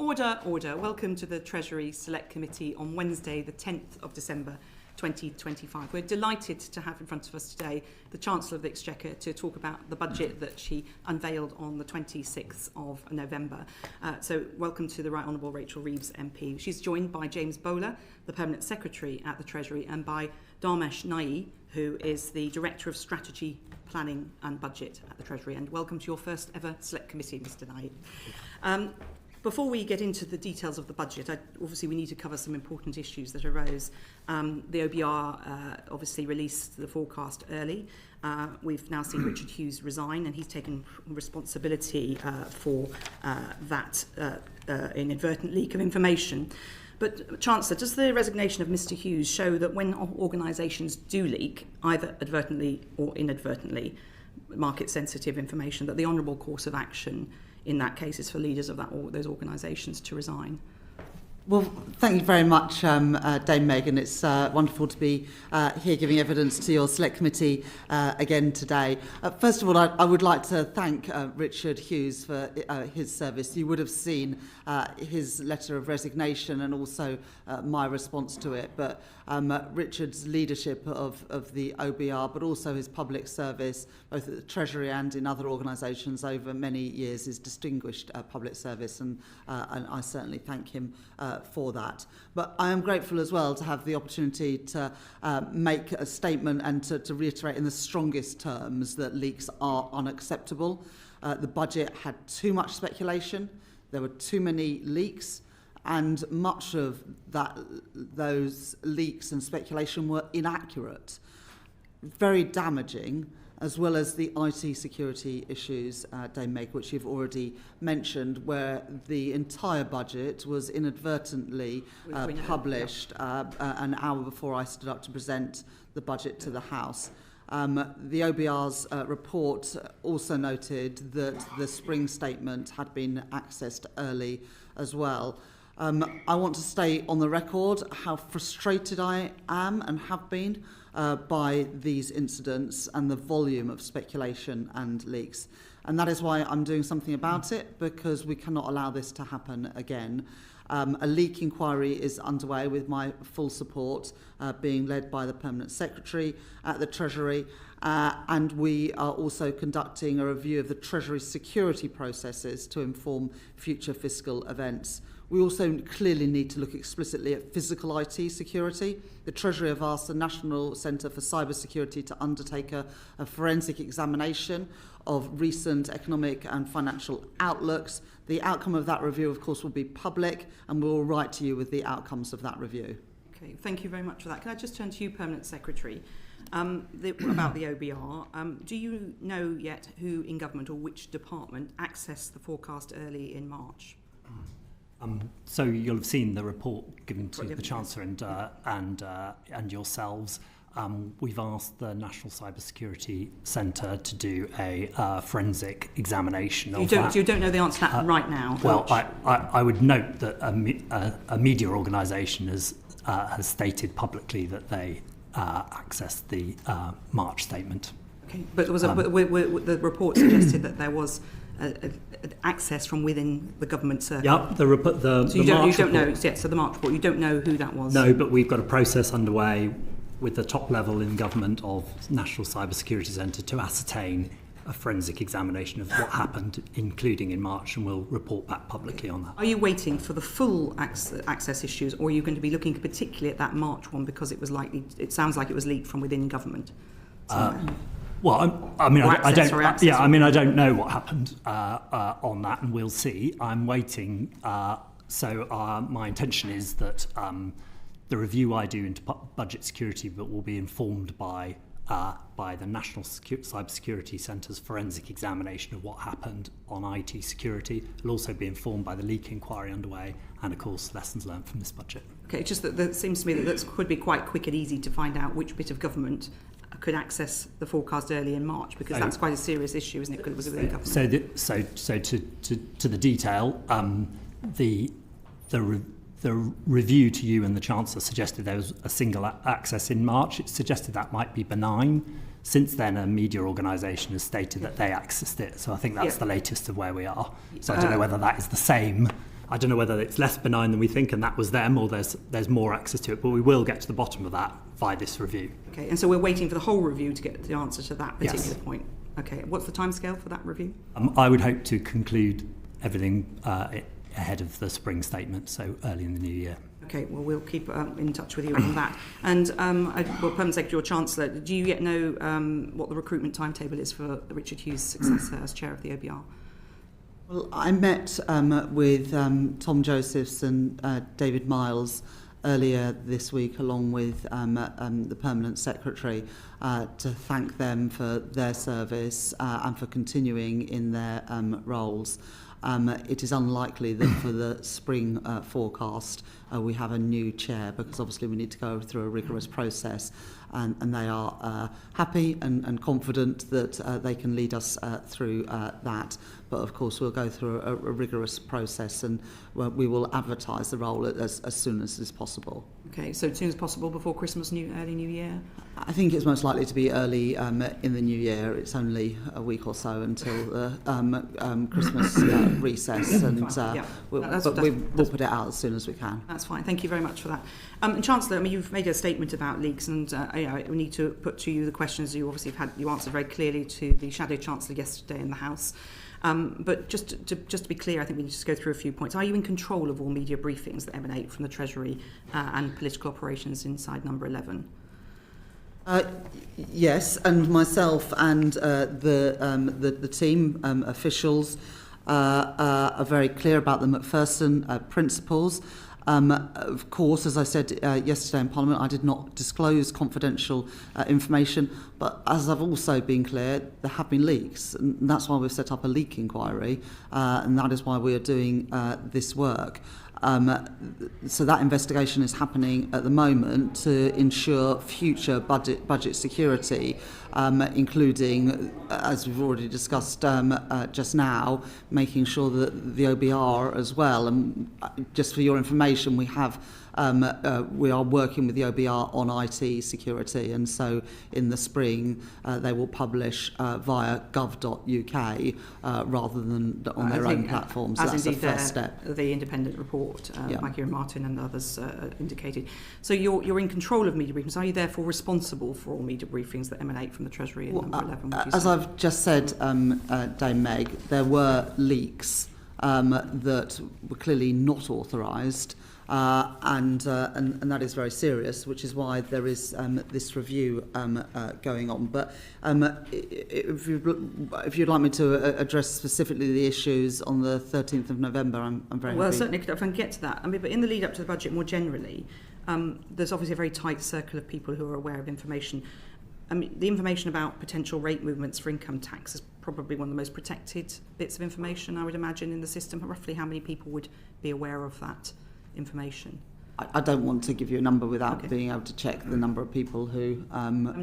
Order, order. Welcome to the Treasury Select Committee on Wednesday, the 10th of December 2025. We're delighted to have in front of us today the Chancellor of the Exchequer to talk about the budget that she unveiled on the 26th of November. So welcome to the Right Honourable Rachel Reeves MP. She's joined by James Bowler, the Permanent Secretary at the Treasury, and by Dharmesh Nai, who is the Director of Strategy, Planning and Budget at the Treasury. And welcome to your first ever Select Committee, Mr. Nai. Before we get into the details of the budget, obviously we need to cover some important issues that arose. The OBR obviously released the forecast early. We've now seen Richard Hughes resign, and he's taken responsibility for that inadvertent leak of information. But, Chancellor, does the resignation of Mr. Hughes show that when organisations do leak, either advertently or inadvertently, market-sensitive information, that the honourable course of action in that case is for leaders of those organisations to resign? Well, thank you very much, Dame Megan. It's wonderful to be here giving evidence to your Select Committee again today. First of all, I would like to thank Richard Hughes for his service. You would have seen his letter of resignation and also my response to it. But Richard's leadership of the OBR, but also his public service, both at the Treasury and in other organisations over many years, is distinguished public service, and I certainly thank him for that. But I am grateful as well to have the opportunity to make a statement and to reiterate in the strongest terms that leaks are unacceptable. The budget had too much speculation, there were too many leaks, and much of those leaks and speculation were inaccurate, very damaging, as well as the IT security issues, Dame Meg, which you've already mentioned, where the entire budget was inadvertently published an hour before I stood up to present the budget to the House. The OBR's report also noted that the spring statement had been accessed early as well. I want to stay on the record how frustrated I am and have been by these incidents and the volume of speculation and leaks. And that is why I'm doing something about it, because we cannot allow this to happen again. A leak inquiry is underway with my full support, being led by the Permanent Secretary at the Treasury, and we are also conducting a review of the Treasury security processes to inform future fiscal events. We also clearly need to look explicitly at physical IT security. The Treasury have asked the National Centre for Cyber Security to undertake a forensic examination of recent economic and financial outlooks. The outcome of that review, of course, will be public, and we'll write to you with the outcomes of that review. Okay, thank you very much for that. Can I just turn to you, Permanent Secretary, about the OBR? Do you know yet who in government or which department accessed the forecast early in March? So you'll have seen the report given to the Chancellor and yourselves. We've asked the National Cyber Security Centre to do a forensic examination of that. You don't know the answer to that right now? Well, I would note that a media organisation has stated publicly that they accessed the March statement. Okay, but there was the report suggested that there was access from within the government circle. Yep, the March report. You don't know. Yeah, so the March report. You don't know who that was. No, but we've got a process underway with the top level in government of National Cyber Security Centre to ascertain a forensic examination of what happened, including in March, and we'll report back publicly on that. Are you waiting for the full access issues, or are you going to be looking particularly at that March one because it sounds like it was leaked from within government? Well, I don't know what happened on that, and we'll see. I'm waiting. My intention is that the review I do into budget security, but will be informed by the National Cyber Security Centre's forensic examination of what happened on IT security. It'll also be informed by the leak inquiry underway, and of course lessons learned from this budget. Okay, it's just that it seems to me that could be quite quick and easy to find out which bit of government could access the forecast early in March, because that's quite a serious issue, isn't it? Because it was within government. So to the detail, the review to you and the Chancellor suggested there was a single access in March. It suggested that might be benign. Since then, a media organisation has stated that they accessed it. So I think that's the latest of where we are. So I don't know whether that is the same I don't know whether it's less benign than we think and that was them, or there's more access to it, but we will get to the bottom of that via this review. Okay, and so we're waiting for the whole review to get the answer to that particular Yes. point. Okay, what's the timescale for that review? I would hope to conclude everything ahead of the spring statement, so early in the new year. Okay, well, we'll keep in touch with you on that. And, Permanent Secretary or Chancellor, do you yet know what the recruitment timetable is for Richard Hughes' successor as Chair of the OBR? Well, I met with Tom Josephs and David Miles earlier this week, along with the Permanent Secretary, to thank them for their service and for continuing in their roles. It is unlikely that for the spring forecast we have a new chair, because obviously we need to go through a rigorous process, and they are happy and confident that they can lead us through that. But of course we'll go through a rigorous process, and we will advertise the role as soon as is possible. Okay, so as soon as possible before Christmas, early New Year? I think it's most likely to be early in the new year. It's only a week or so until the Christmas recess, and we'll put it out as soon as we can. That's fine. Thank you very much for that. And Chancellor, I mean, you've made a statement about leaks, and we need to put to you the questions you obviously you answered very clearly to the Shadow Chancellor yesterday in the House. But just to be clear, I think we need to just go through a few points. Are you in control of all media briefings that emanate from the Treasury and political operations inside Number 11? Yes, and myself and the team officials are very clear about the Macpherson principles. Of course, as I said yesterday in Parliament, I did not disclose confidential information, but as I've also been clear, there have been leaks, and that's why we've set up a leak inquiry, and that is why we are doing this work. So that investigation is happening at the moment to ensure future budget security, including, as we've already discussed just now, making sure that the OBR as well. And just for your information, we are working with the OBR on IT security, and so in the spring they will publish via gov.uk rather than on their own platforms. So that's the first step. The independent report, Mikey and Martin and others indicated. So you're in control of media briefings. Are you therefore responsible for all media briefings that emanate from the Treasury and Number 11? As I've just said, Dame Meg, there were leaks that were clearly not authorised. And that is very serious, which is why there is this review going on. But if you'd like me to address specifically the issues on the 13th of November, I'm very happy. Well, certainly, if I can get to that. I mean, but in the lead up to the budget more generally, there's obviously a very tight circle of people who are aware of information. I mean, the information about potential rate movements for income tax is probably one of the most protected bits of information, I would imagine, in the system. Roughly how many people would be aware of that information? I don't want to give you a number without being able to check the number of people who...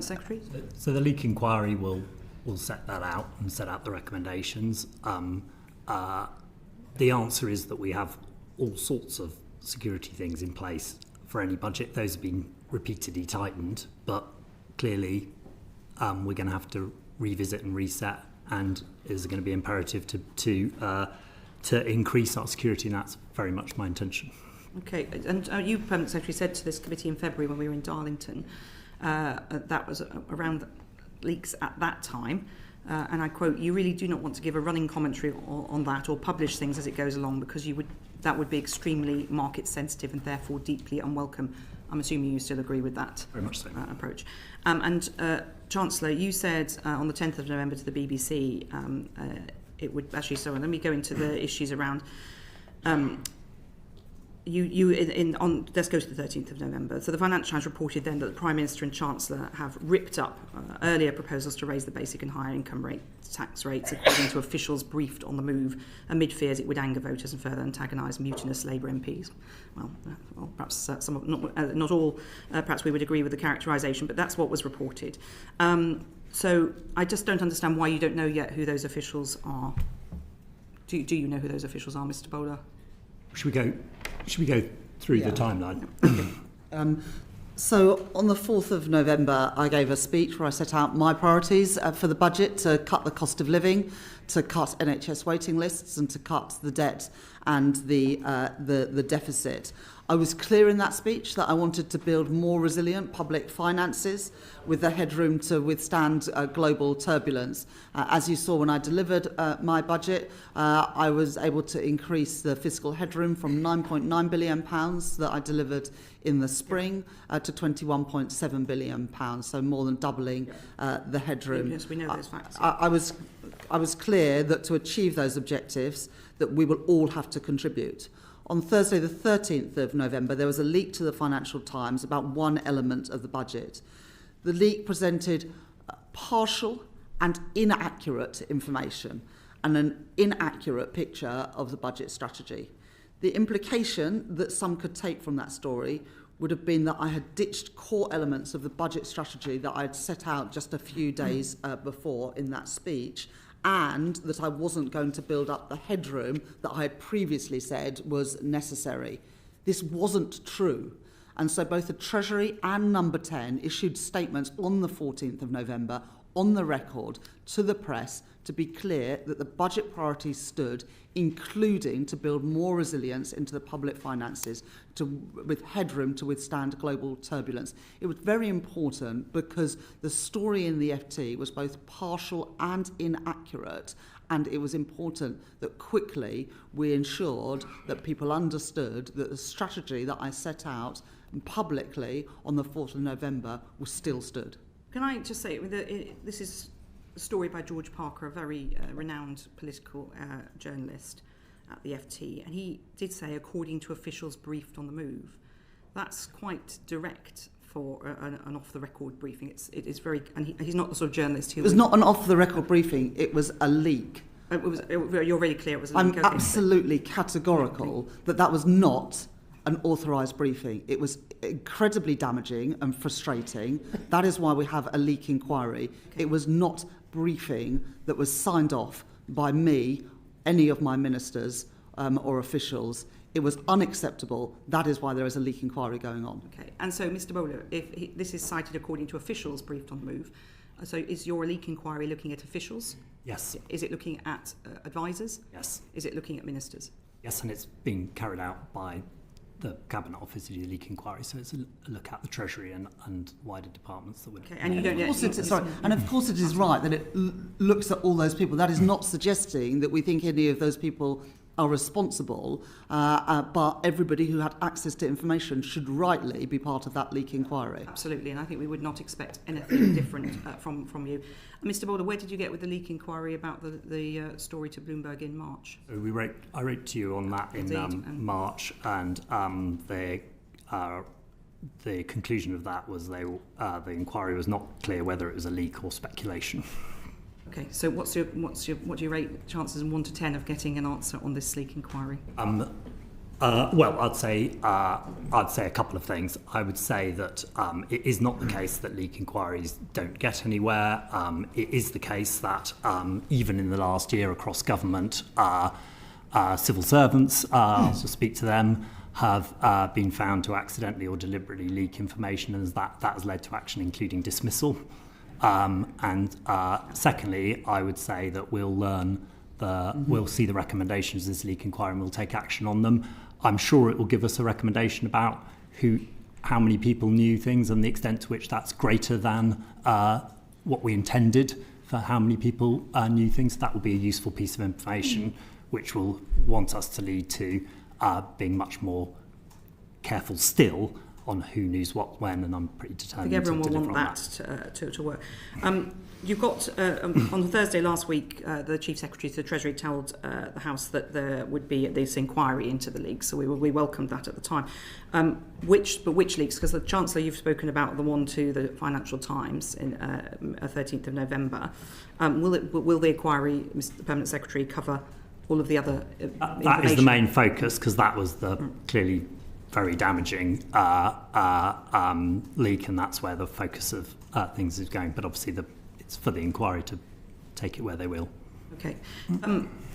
Secretary? So the leak inquiry will set that out and set out the recommendations. The answer is that we have all sorts of security things in place for any budget. Those have been repeatedly tightened, but clearly we're going to have to revisit and reset, and it is going to be imperative to increase our security, and that's very much my intention. Okay, and you, Permanent Secretary, said to this committee in February when we were in Darlington, that was around leaks at that time, and I quote, "You really do not want to give a running commentary on that or publish things as it goes along, because that would be extremely market sensitive and therefore deeply unwelcome." I'm assuming you still agree with that very much so. Approach. And Chancellor, you said on the 10th of November to the BBC, it would actually. So let me go into the issues around. Let's go to the 13th of November. So the Financial Times reported then that the Prime Minister and Chancellor have ripped up earlier proposals to raise the basic and higher income tax rates, according to officials briefed on the move, amid fears it would anger voters and further antagonise mutinous Labour MPs. Well, perhaps some, not all, perhaps we would agree with the characterisation, but that's what was reported. So I just don't understand why you don't know yet who those officials are. Do you know who those officials are, Mr. Bowler? Should we go through the timeline? So on the 4th of November, I gave a speech where I set out my priorities for the budget: to cut the cost of living, to cut NHS waiting lists, and to cut the debt and the deficit. I was clear in that speech that I wanted to build more resilient public finances with the headroom to withstand global turbulence. As you saw when I delivered my budget, I was able to increase the fiscal headroom from £9.9 billion that I delivered in the spring to £21.7 billion, so more than doubling the headroom. Yes, we know those facts. I was clear that to achieve those objectives, that we will all have to contribute. On Thursday, the 13th of November, there was a leak to the Financial Times about one element of the budget. The leak presented partial and inaccurate information and an inaccurate picture of the budget strategy. The implication that some could take from that story would have been that I had ditched core elements of the budget strategy that I had set out just a few days before in that speech, and that I wasn't going to build up the headroom that I had previously said was necessary. This wasn't true. And so both the Treasury and Number 10 issued statements on the 14th of November on the record to the press to be clear that the budget priorities stood, including to build more resilience into the public finances with headroom to withstand global turbulence. It was very important because the story in the FT was both partial and inaccurate, and it was important that quickly we ensured that people understood that the strategy that I set out publicly on the 4th of November was still stood. Can I just say, this is a story by George Parker, a very renowned political journalist at the FT, and he did say, according to officials briefed on the move. That's quite direct for an off-the-record briefing. It is very, and he's not the sort of journalist who... It was not an off-the-record briefing, it was a leak. You're really clear it was a leak. I'm absolutely categorical that was not an authorised briefing. It was incredibly damaging and frustrating. That is why we have a leak inquiry. Okay. It was not briefing that was signed off by me, any of my ministers or officials. It was unacceptable. That is why there is a leak inquiry going on. Okay. And so, Mr. Bowler, if this is cited according to officials briefed on the move, so is your leak inquiry looking at officials? Yes. Is it looking at advisors? Yes. Is it looking at ministers? Yes, and it's being carried out by the Cabinet Office to do the leak inquiry, so it's a look at the Treasury and wider departments that would... Okay, and you don't... And of course it is right that it looks at all those people. That is not suggesting that we think any of those people are responsible, but everybody who had access to information should rightly be part of that leak inquiry. Absolutely, and I think we would not expect anything different from you. Mr. Boulder, where did you get with the leak inquiry about the story to Bloomberg in March? So I wrote to you on that in March, and the conclusion of that was the inquiry was not clear whether it was a leak or speculation. Okay, so what do you rate chances in 1 to 10 of getting an answer on this leak inquiry? Well, I'd say a couple of things. I would say that it is not the case that leak inquiries don't get anywhere. It is the case that even in the last year across government, civil servants, I'll just speak to them, have been found to accidentally or deliberately leak information, and that has led to action, including dismissal. And secondly, I would say that we'll we'll see the recommendations of this leak inquiry and we'll take action on them. I'm sure it will give us a recommendation about how many people knew things and the extent to which that's greater than what we intended for how many people knew things. That will be a useful piece of information which will want us to lead to being much more careful still on who knows what when, and I'm pretty determined to deliver on that. I think everyone will want that to work. You've got, on Thursday last week, the Chief Secretary to the Treasury told the House that there would be this inquiry into the leaks, so we welcomed that at the time. Which leaks? Because the Chancellor, you've spoken about the one to the Financial Times in 13th of November. Will the inquiry, Mr. Permanent Secretary, cover all of the other information? That is the main focus, because that was the clearly very damaging leak, and that's where the focus of things is going. But obviously it's for the inquiry to take it where they will. Okay.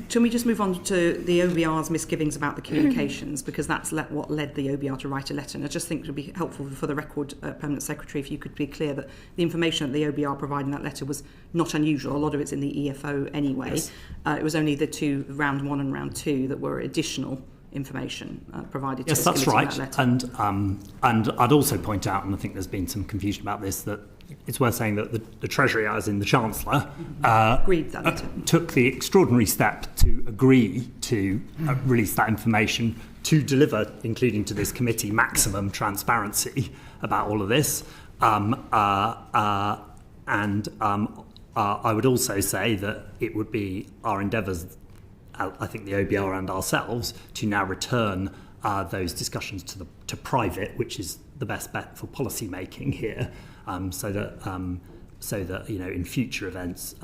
Can we just move on to the OBR's misgivings about the communications, because that's what led the OBR to write a letter. And I just think it would be helpful for the record, Permanent Secretary, if you could be clear that the information that the OBR provided in that letter was not unusual. A lot of it's in the EFO anyway. Yes. It was only the two, round 1 and round 2, that were additional information provided to the committee in that letter. Yes, that's right. And I'd also point out, and I think there's been some confusion about this, that it's worth saying that the Treasury, as in the Chancellor, agreed that letter. Took the extraordinary step to agree to release that information to deliver, including to this committee, maximum transparency about all of this. I would also say that it would be our endeavours, I think the OBR and ourselves, to now return those discussions to private, which is the best bet for policy making here, so that in future events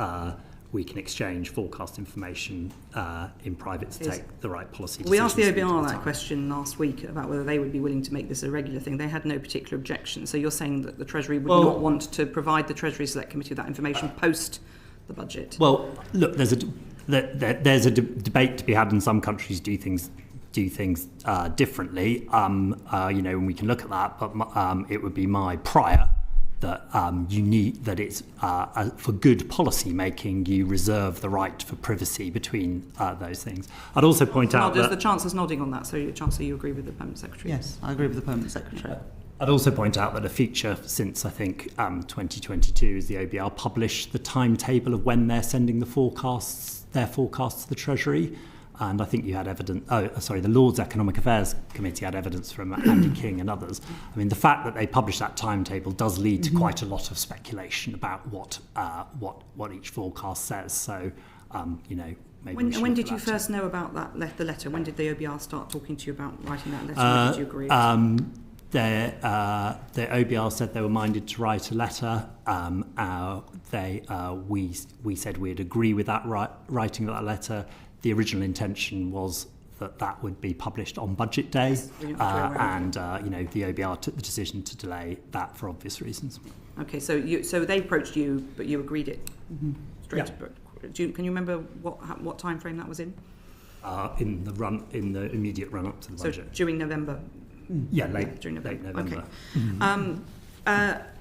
we can exchange forecast information in private to take the right policy decisions. We asked the OBR that question last week about whether they would be willing to make this a regular thing. They had no particular objection. So you're saying that the Treasury would not want to provide the Treasury Select Committee with that information post the budget? Well, look, there's a debate to be had, in some countries do things differently, and we can look at that, but it would be my prior that it's for good policy making, you reserve the right for privacy between those things. I'd also point out that the Chancellor's nodding on that, so Chancellor, you agree with the Permanent Secretary? Yes, I agree with the Permanent Secretary. I'd also point out that a feature since, I think, 2022 is the OBR published the timetable of when they're sending their forecasts to the Treasury. And I think you had evidence, the Lords Economic Affairs Committee had evidence from Andy King and others. I mean, the fact that they published that timetable does lead to quite a lot of speculation about what each forecast says. So, maybe when did you first know about the letter? When did the OBR start talking to you about writing that letter? When did you agree? The OBR said they were minded to write a letter. We said we'd agree with that writing that letter. The original intention was that would be published on budget day, the OBR took the decision to delay that for obvious reasons. Okay, so they approached you, but you agreed it straight. Yeah. Can you remember what time frame that was in? In the immediate run up to the budget. So during November. Yeah, late November. Okay. Mm-hmm.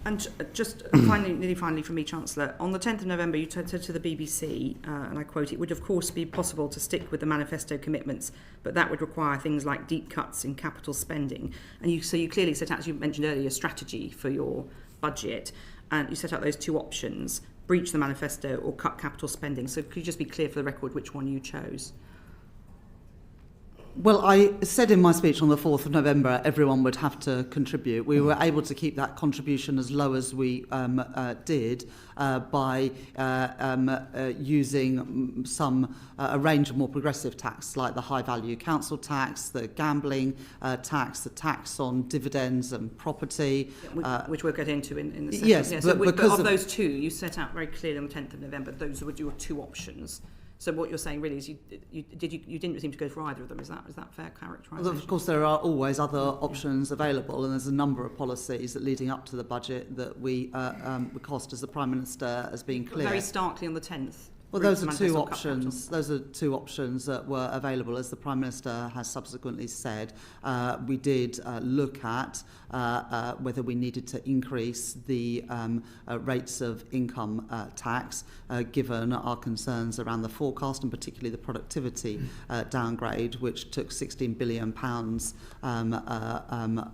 And just finally from me, Chancellor, on the 10th of November you said to the BBC, and I quote, "It would of course be possible to stick with the manifesto commitments, but that would require things like deep cuts in capital spending." And you clearly set out, as you mentioned earlier, a strategy for your budget, and you set out those two options: breach the manifesto or cut capital spending. So could you just be clear for the record which one you chose? Well, I said in my speech on the 4th of November everyone would have to contribute. We were able to keep that contribution as low as we did by using a range of more progressive tax, like the high-value council tax, the gambling tax, the tax on dividends and property. Which we'll get into in the second. Yes, yeah, but of those two, you set out very clearly on the 10th of November, those were your two options. So what you're saying really is you didn't seem to go for either of them. Is that fair characterisation? Well, of course, there are always other options available, and there's a number of policies that leading up to the budget that we cost, as the Prime Minister has been clear. Very starkly on the 10th. Well, those are two options. Those are two options that were available, as the Prime Minister has subsequently said. We did look at whether we needed to increase the rates of income tax, given our concerns around the forecast and particularly the productivity downgrade, which took £16 billion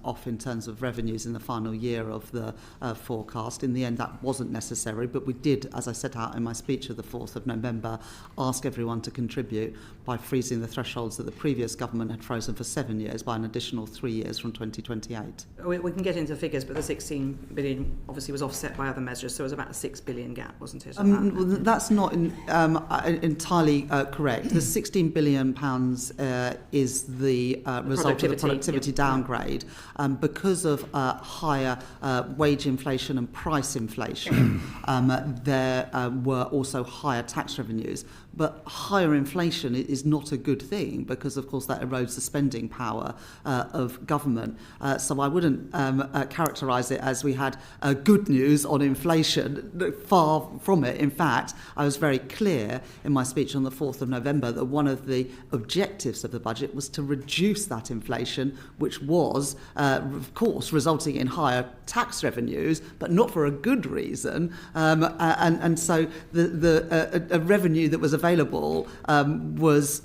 off in terms of revenues in the final year of the forecast. In the end, that wasn't necessary, but we did, as I set out in my speech of the 4th of November, ask everyone to contribute by freezing the thresholds that the previous government had frozen for 7 years by an additional 3 years from 2028. We can get into figures, but the 16 billion obviously was offset by other measures, so it was about a 6 billion gap, wasn't it? Well, that's not entirely correct. The £16 billion is the result of the productivity downgrade. Because of higher wage inflation and price inflation, there were also higher tax revenues. but higher inflation is not a good thing because, of course, that erodes the spending power of government. So I wouldn't characterise it as we had good news on inflation. Far from it. In fact, I was very clear in my speech on the 4th of November that one of the objectives of the budget was to reduce that inflation, which was, of course, resulting in higher tax revenues, but not for a good reason. And so a revenue that was available was,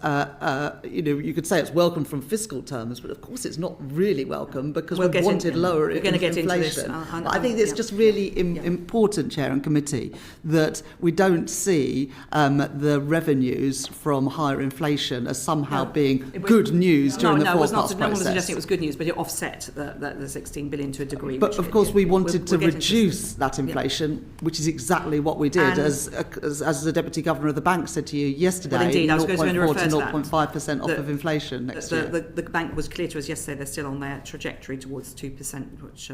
you could say it's welcome from fiscal terms, but of course it's not really welcome because we wanted lower inflation. I think it's just really important, Chair and Committee, that we don't see the revenues from higher inflation as somehow being good news during the forecast process. No one was suggesting it was good news, but it offset the 16 billion to a degree. But of course we wanted to reduce that inflation, which is exactly what we did, as the Deputy Governor of the Bank said to you yesterday, well, indeed, 0.4 to 0.5% off of inflation next year. The Bank was clear to us yesterday they're still on their trajectory towards 2%, which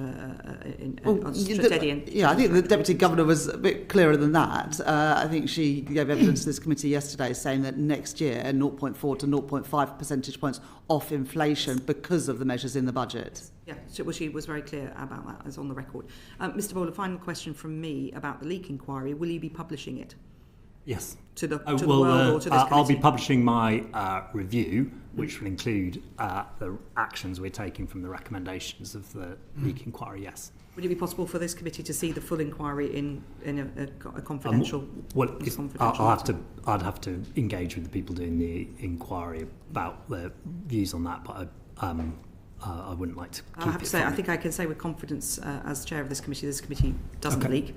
I think the Deputy Governor was a bit clearer than that. I think she gave evidence to this committee yesterday saying that next year 0.4 to 0.5 percentage points off inflation because of the measures in the budget. Yeah, she was very clear about that, as on the record. Mr. Bowler, final question from me about the leak inquiry. Will you be publishing it? Yes. To the world or to this committee? I'll be publishing my review, which will include the actions we're taking from the recommendations of the leak inquiry, yes. Would it be possible for this committee to see the full inquiry in a confidential? I'd have to engage with the people doing the inquiry about their views on that, but I wouldn't like to keep I have to say, I think I can say with confidence, as chair of this committee doesn't leak.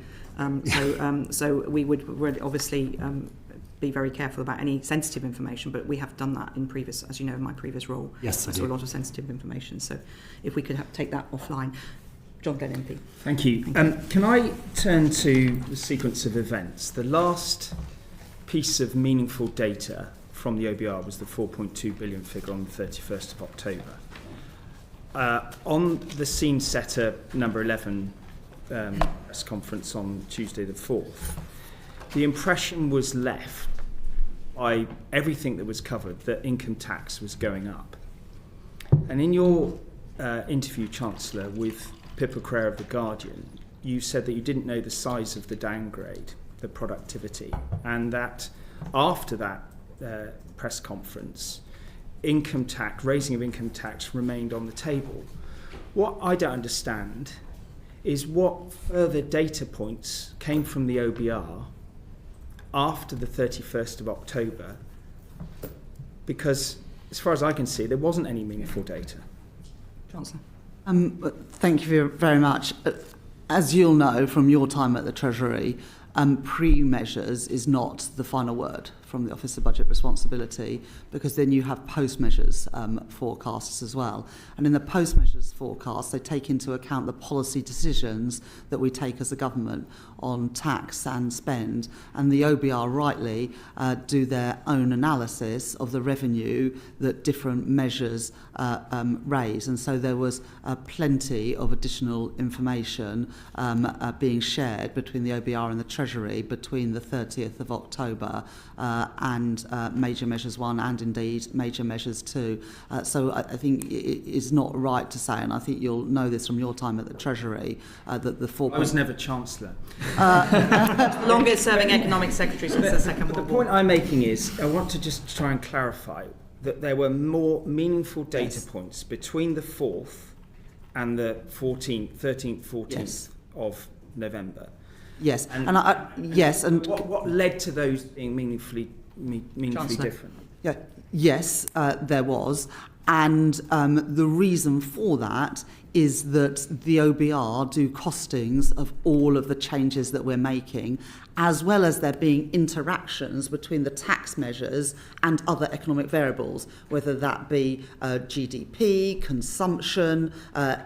So we would obviously be very careful about any sensitive information, but we have done that in previous, as you know, in my previous role. Yes, I do. A lot of sensitive information. So if we could take that offline. John Glenn MP. Thank you. Can I turn to the sequence of events? The last piece of meaningful data from the OBR was the 4.2 billion figure on the 31st of October. On the scene setter number 11 press conference on Tuesday the 4th, the impression was left by everything that was covered that income tax was going up. And in your interview, Chancellor, with Pippa Crair of The Guardian, you said that you didn't know the size of the downgrade, the productivity, and that after that press conference, raising of income tax remained on the table. What I don't understand is what further data points came from the OBR after the 31st of October, because as far as I can see, there wasn't any meaningful data. Chancellor. Thank you very much. As you'll know from your time at the Treasury, pre-measures is not the final word from the Office of Budget Responsibility, because then you have post-measures forecasts as well. And in the post-measures forecasts, they take into account the policy decisions that we take as a government on tax and spend. And the OBR rightly do their own analysis of the revenue that different measures raise. And so there was plenty of additional information being shared between the OBR and the Treasury between the 30th of October and Major Measures 1 and indeed Major Measures 2. So I think it is not right to say, and I think you'll know this from your time at the Treasury, that the 4. I was never Chancellor. Longest serving economic secretary since the Second World War. The point I'm making is I want to just try and clarify that there were more meaningful data points between the 4th and the 13th, 14th of November. Yes, and what led to those being meaningfully different? Yeah, yes, there was, and the reason for that is that the OBR do costings of all of the changes that we're making, as well as there being interactions between the tax measures and other economic variables, whether that be GDP, consumption,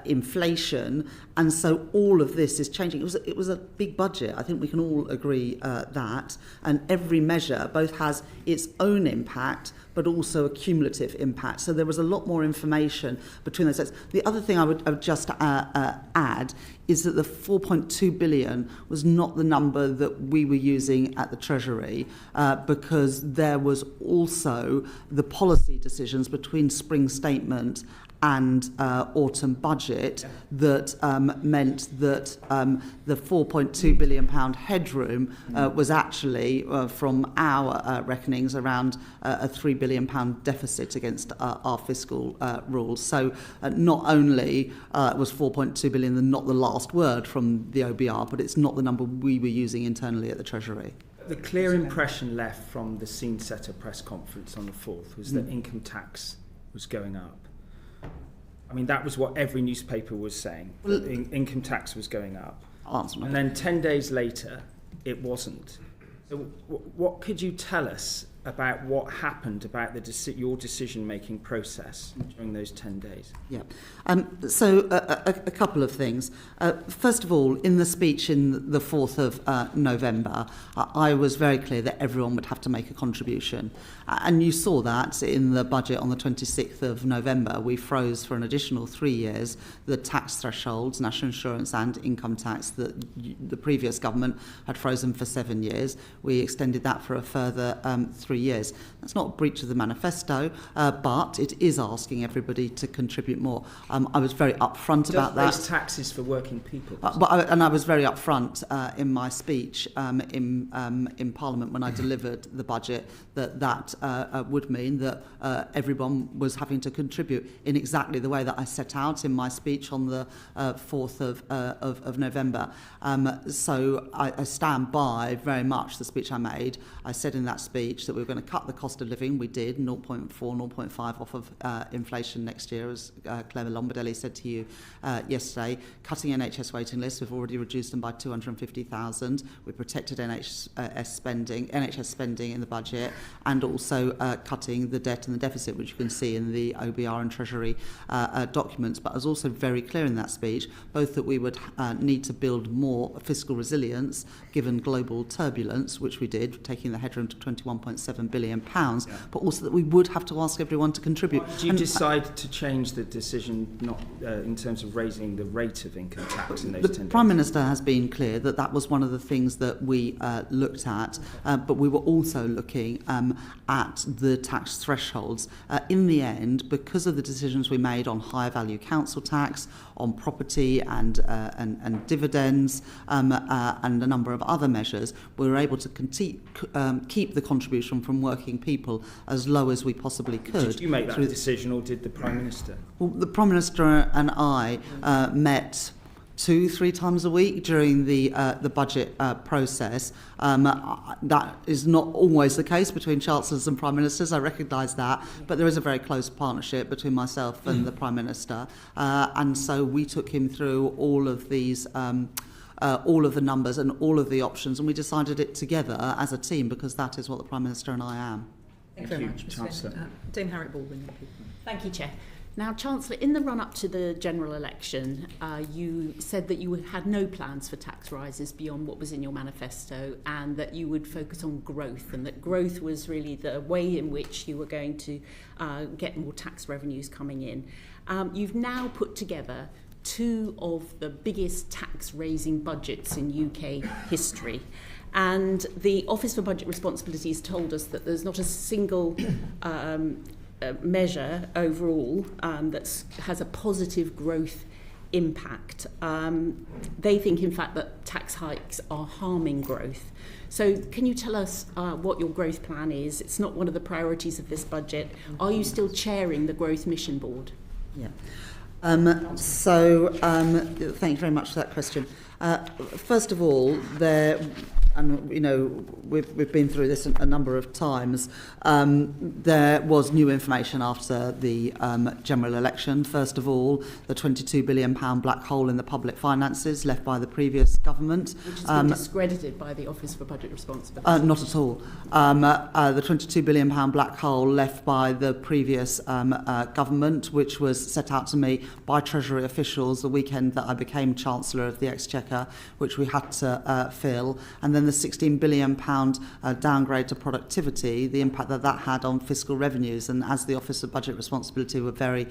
inflation. And so all of this is changing. It was a big budget. I think we can all agree that. And every measure both has its own impact, but also a cumulative impact. So there was a lot more information between those dates. The other thing I would just add is that the 4.2 billion was not the number that we were using at the Treasury, because there was also the policy decisions between spring statement and autumn budget that meant that the £4.2 billion headroom was actually, from our reckonings, around a £3 billion deficit against our fiscal rules. So not only was 4.2 billion not the last word from the OBR, but it's not the number we were using internally at the Treasury. The clear impression left from the scene setter press conference on the 4th was that income tax was going up. I mean, that was what every newspaper was saying. Well, income tax was going up. And then 10 days later, it wasn't. So what could you tell us about what happened about your decision-making process during those 10 days? Yeah. So a couple of things. First of all, in the speech in the 4th of November, I was very clear that everyone would have to make a contribution. And you saw that in the budget on the 26th of November. We froze for an additional 3 years the tax thresholds, national insurance and income tax, that the previous government had frozen for 7 years. We extended that for a further 3 years. That's not a breach of the manifesto, but it is asking everybody to contribute more. I was very upfront about that. Raise taxes for working people. And I was very upfront in my speech in Parliament when I delivered the budget that would mean that everyone was having to contribute in exactly the way that I set out in my speech on the 4th of November. So I stand by very much the speech I made. I said in that speech that we were going to cut the cost of living. We did 0.4, 0.5 off of inflation next year, as Clement Lombardelli said to you yesterday. Cutting NHS waiting lists, we've already reduced them by 250,000. We protected NHS spending in the budget, and also cutting the debt and the deficit, which you can see in the OBR and Treasury documents. But I was also very clear in that speech, both that we would need to build more fiscal resilience given global turbulence, which we did, taking the headroom to £21.7 billion, but also that we would have to ask everyone to contribute. Did you decide to change the decision not in terms of raising the rate of income tax in those 10 days? The Prime Minister has been clear that that was one of the things that we looked at, but we were also looking at the tax thresholds. In the end, because of the decisions we made on higher value council tax, on property and dividends, and a number of other measures, we were able to keep the contribution from working people as low as we possibly could. Did you make that decision, or did the Prime Minister? Well, the Prime Minister and I met 2-3 times a week during the budget process. That is not always the case between Chancellors and Prime Ministers, I recognise that, but there is a very close partnership between myself and the Prime Minister, and so we took him through all of these all of the numbers and all of the options, and we decided it together as a team, because that is what the Prime Minister and I am. Thank you very much, Chancellor. Dame Harriet Baldwin. Thank you, Chair. Now, Chancellor, in the run-up to the general election, you said that you had no plans for tax rises beyond what was in your manifesto, and that you would focus on growth, and that growth was really the way in which you were going to get more tax revenues coming in. You've now put together two of the biggest tax-raising budgets in UK history. And the Office for Budget Responsibilities told us that there's not a single measure overall that has a positive growth impact. They think, in fact, that tax hikes are harming growth. So can you tell us what your growth plan is? It's not one of the priorities of this budget. Are you still chairing the Growth Mission Board? Yeah. Thank you very much for that question. First of all, and you know, we've been through this a number of times. There was new information after the general election. First of all, the £22 billion black hole in the public finances left by the previous government, which has been discredited by the Office for Budget Responsibility. Not at all. The £22 billion black hole left by the previous government, which was set out to me by Treasury officials the weekend that I became Chancellor of the Exchequer, which we had to fill, and then given the £16 billion downgrade to productivity, the impact that had on fiscal revenues. And as the Office of Budget Responsibility were very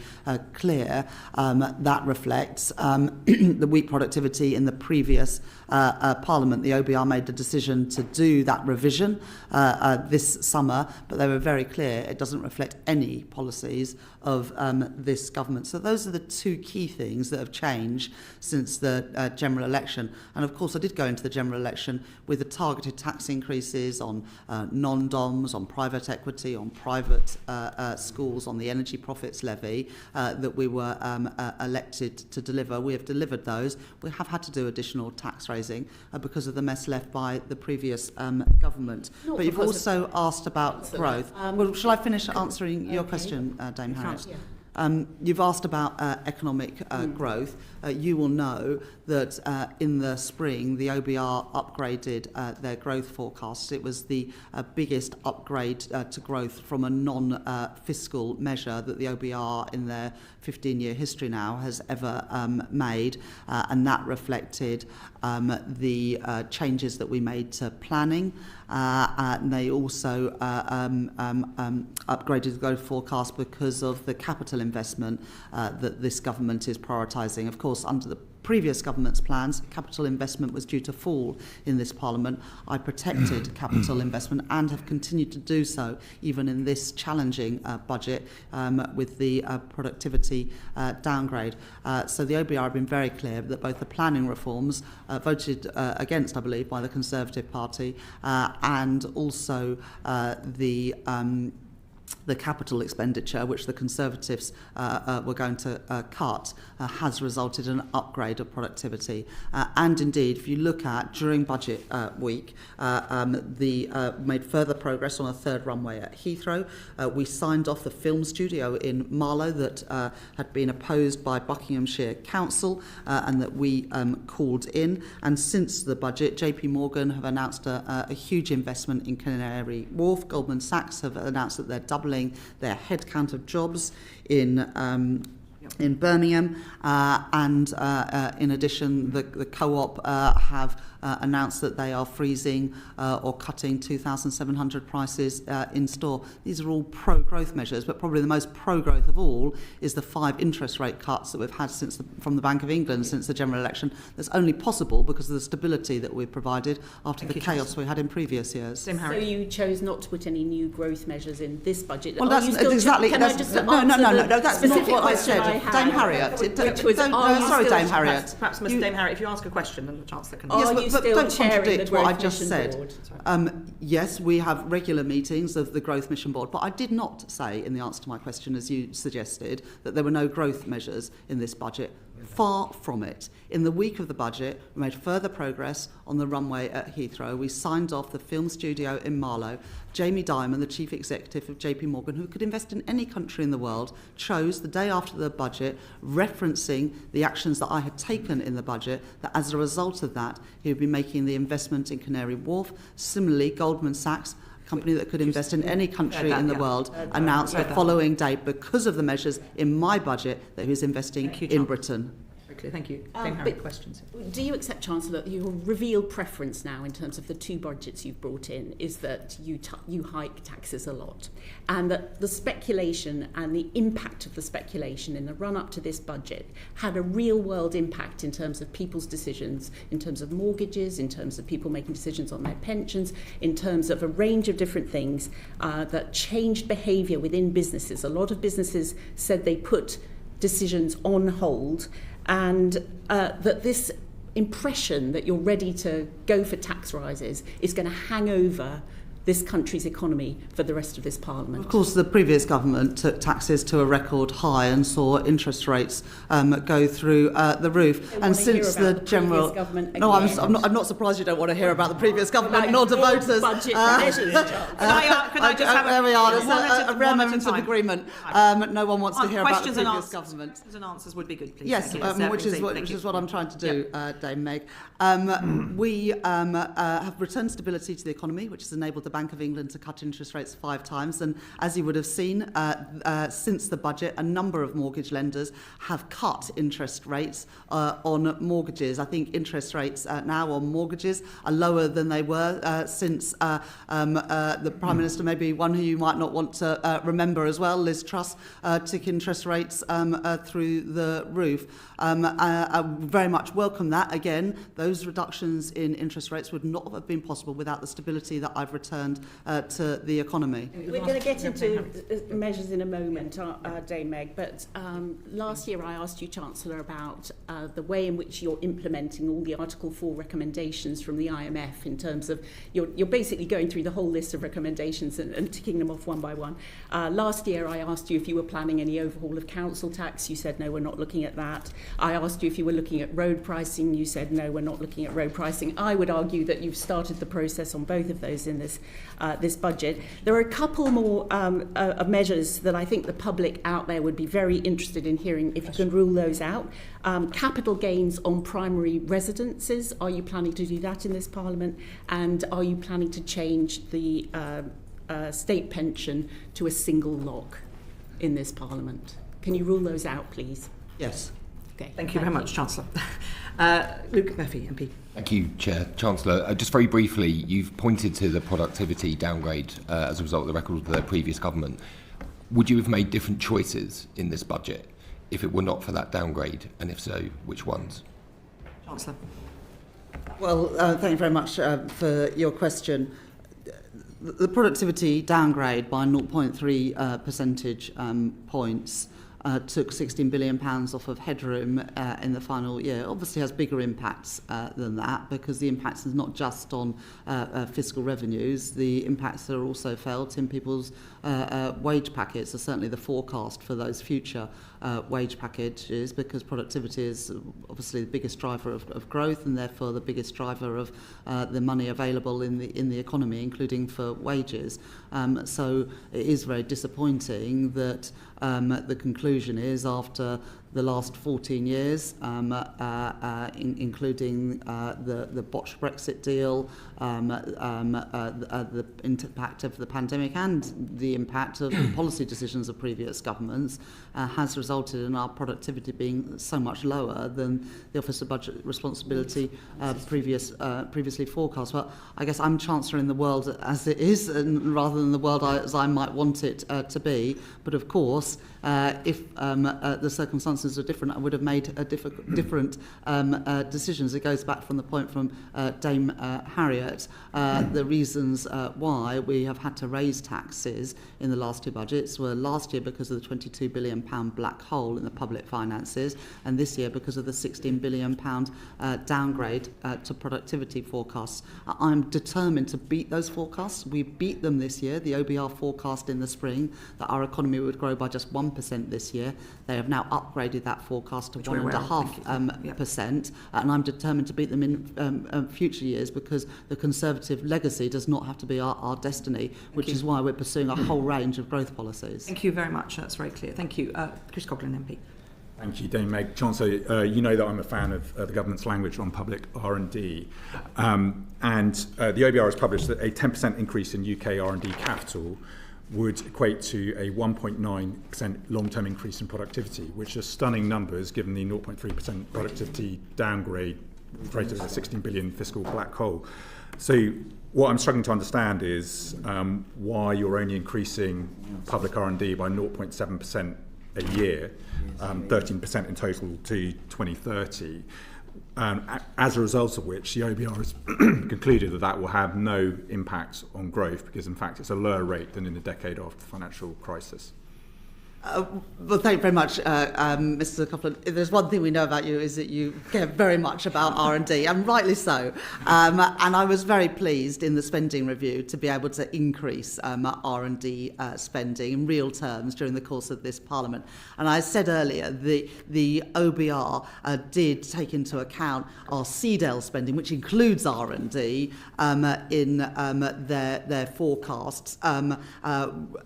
clear, that reflects the weak productivity in the previous Parliament. The OBR made the decision to do that revision this summer, but they were very clear it doesn't reflect any policies of this government. So those are the two key things that have changed since the general election. And of course, I did go into the general election with the targeted tax increases on non-DOMs, on private equity, on private schools, on the energy profits levy that we were elected to deliver. We have delivered those. We have had to do additional tax raising because of the mess left by the previous government. But you've also asked about growth. Well, shall I finish answering your question, Dame Harriet? Yeah. You've asked about economic growth. You will know that in the spring, the OBR upgraded their growth forecasts. It was the biggest upgrade to growth from a non-fiscal measure that the OBR in their 15-year history now has ever made, and that reflected the changes that we made to planning. And they also upgraded the growth forecast because of the capital investment that this government is prioritising. Of course, under the previous government's plans, capital investment was due to fall in this Parliament. I protected capital investment and have continued to do so, even in this challenging budget with the productivity downgrade. So the OBR have been very clear that both the planning reforms voted against, I believe, by the Conservative Party and also the capital expenditure, which the Conservatives were going to cut, has resulted in an upgrade of productivity. And indeed, if you look at, during budget week, made further progress on a third runway at Heathrow. We signed off the film studio in Marlow that had been opposed by Buckinghamshire Council and that we called in. And since the budget, JP Morgan have announced a huge investment in Canary Wharf. Goldman Sachs have announced that they're doubling their headcount of jobs in Birmingham, and in addition, the Co-op have announced that they are freezing or cutting 2,700 prices in store. These are all pro-growth measures, but probably the most pro-growth of all is the 5 interest rate cuts that we've had from the Bank of England since the general election. That's only possible because of the stability that we've provided after the chaos we had in previous years. So you chose not to put any new growth measures in this budget. Well, that's exactly. No, that's not what I said. Dame Harriet. Sorry, Dame Harriet. Perhaps Dame Harriet, if you ask a question, then the Chancellor can. Yes, but don't contradict what I just said. Yes, we have regular meetings of the Growth Mission Board, but I did not say in the answer to my question, as you suggested, that there were no growth measures in this budget. Far from it. In the week of the budget, we made further progress on the runway at Heathrow. We signed off the film studio in Marlow. Jamie Dimon, the chief executive of JP Morgan, who could invest in any country in the world, chose the day after the budget, referencing the actions that I had taken in the budget, that as a result of that, he would be making the investment in Canary Wharf. Similarly, Goldman Sachs, company that could invest in any country in the world, announced the following day, because of the measures in my budget, that he was investing in Britain. Thank you. Dame Harriet, questions. Do you accept, Chancellor, that your revealed preference now in terms of the 2 budgets you've brought in is that you hike taxes a lot, and that the speculation and the impact of the speculation in the run-up to this budget had a real-world impact in terms of people's decisions, in terms of mortgages, in terms of people making decisions on their pensions, in terms of a range of different things that changed behaviour within businesses? A lot of businesses said they put decisions on hold, and that this impression that you're ready to go for tax rises is going to hang over this country's economy for the rest of this Parliament. Of course, the previous government took taxes to a record high and saw interest rates go through the roof. And since the general, I'm not surprised you don't want to hear about the previous government, nor the voters. Budget measures. There we are. There's a rare moment of agreement. No one wants to hear about the previous government. Questions and answers would be good, please. Yes, which is what I'm trying to do, Dame Meg. We have returned stability to the economy, which has enabled the Bank of England to cut interest rates 5 times. And as you would have seen, since the budget, a number of mortgage lenders have cut interest rates on mortgages. I think interest rates now on mortgages are lower than they were since the Prime Minister, maybe one who you might not want to remember as well, Liz Truss, took interest rates through the roof. I very much welcome that. Again, those reductions in interest rates would not have been possible without the stability that I've returned to the economy. We're going to get into measures in a moment, Dame Meg, but last year I asked you, Chancellor, about the way in which you're implementing all the Article 4 recommendations from the IMF in terms of you're basically going through the whole list of recommendations and ticking them off one by one. Last year I asked you if you were planning any overhaul of council tax. You said, no, we're not looking at that. I asked you if you were looking at road pricing. You said, no, we're not looking at road pricing. I would argue that you've started the process on both of those in this budget. There are a couple more measures that I think the public out there would be very interested in hearing if you can rule those out. Capital gains on primary residences. Are you planning to do that in this Parliament? And are you planning to change the state pension to a single lock in this Parliament? Can you rule those out, please? Yes. Okay. Thank you very much, Chancellor. Luke Murphy, MP. Thank you, Chair. Chancellor, just very briefly, you've pointed to the productivity downgrade as a result of the record of the previous government. Would you have made different choices in this budget if it were not for that downgrade, and if so, which ones? Chancellor. Well, thank you very much for your question. The productivity downgrade by 0.3 percentage points took £16 billion off of headroom in the final year. Obviously has bigger impacts than that, because the impacts is not just on fiscal revenues. The impacts are also felt in people's wage packets, are certainly the forecast for those future wage packages, because productivity is obviously the biggest driver of growth, and therefore the biggest driver of the money available in the economy, including for wages. So it is very disappointing that the conclusion is, after the last 14 years, including the botched Brexit deal, the impact of the pandemic and the impact of policy decisions of previous governments, has resulted in our productivity being so much lower than the Office of Budget Responsibility previously forecast. Well, I guess I'm Chancellor in the world as it is, and rather than the world as I might want it to be. But of course, if the circumstances are different, I would have made different decisions. It goes back from the point from Dame Harriet, the reasons why we have had to raise taxes in the last 2 budgets were last year because of the £22 billion black hole in the public finances, and this year because of the £16 billion downgrade to productivity forecasts. I'm determined to beat those forecasts. We beat them this year. The OBR forecast in the spring that our economy would grow by just 1% this year. They have now upgraded that forecast to 1.5%, and I'm determined to beat them in future years, because the Conservative legacy does not have to be our destiny, which is why we're pursuing a whole range of growth policies. Thank you very much. That's very clear. Thank you. Chris Coughlin, MP. Thank you, Dame Meg. Chancellor, you know that I'm a fan of the government's language on public R&D. And the OBR has published that a 10% increase in UK R&D capital would equate to a 1.9% long-term increase in productivity, which are stunning numbers given the 0.3% productivity downgrade created a 16 billion fiscal black hole. So what I'm struggling to understand is why you're only increasing public R&D by 0.7% a year, 13% in total to 2030. As a result of which, the OBR has concluded that that will have no impact on growth, because in fact it's a lower rate than in the decade after the financial crisis. Well, thank you very much, Mr. Coughlin. If there's one thing we know about you, is that you care very much about R&D, and rightly so. And I was very pleased in the spending review to be able to increase R&D spending in real terms during the course of this Parliament. And I said earlier, the OBR did take into account our CDEL spending, which includes R&D, in their forecasts. And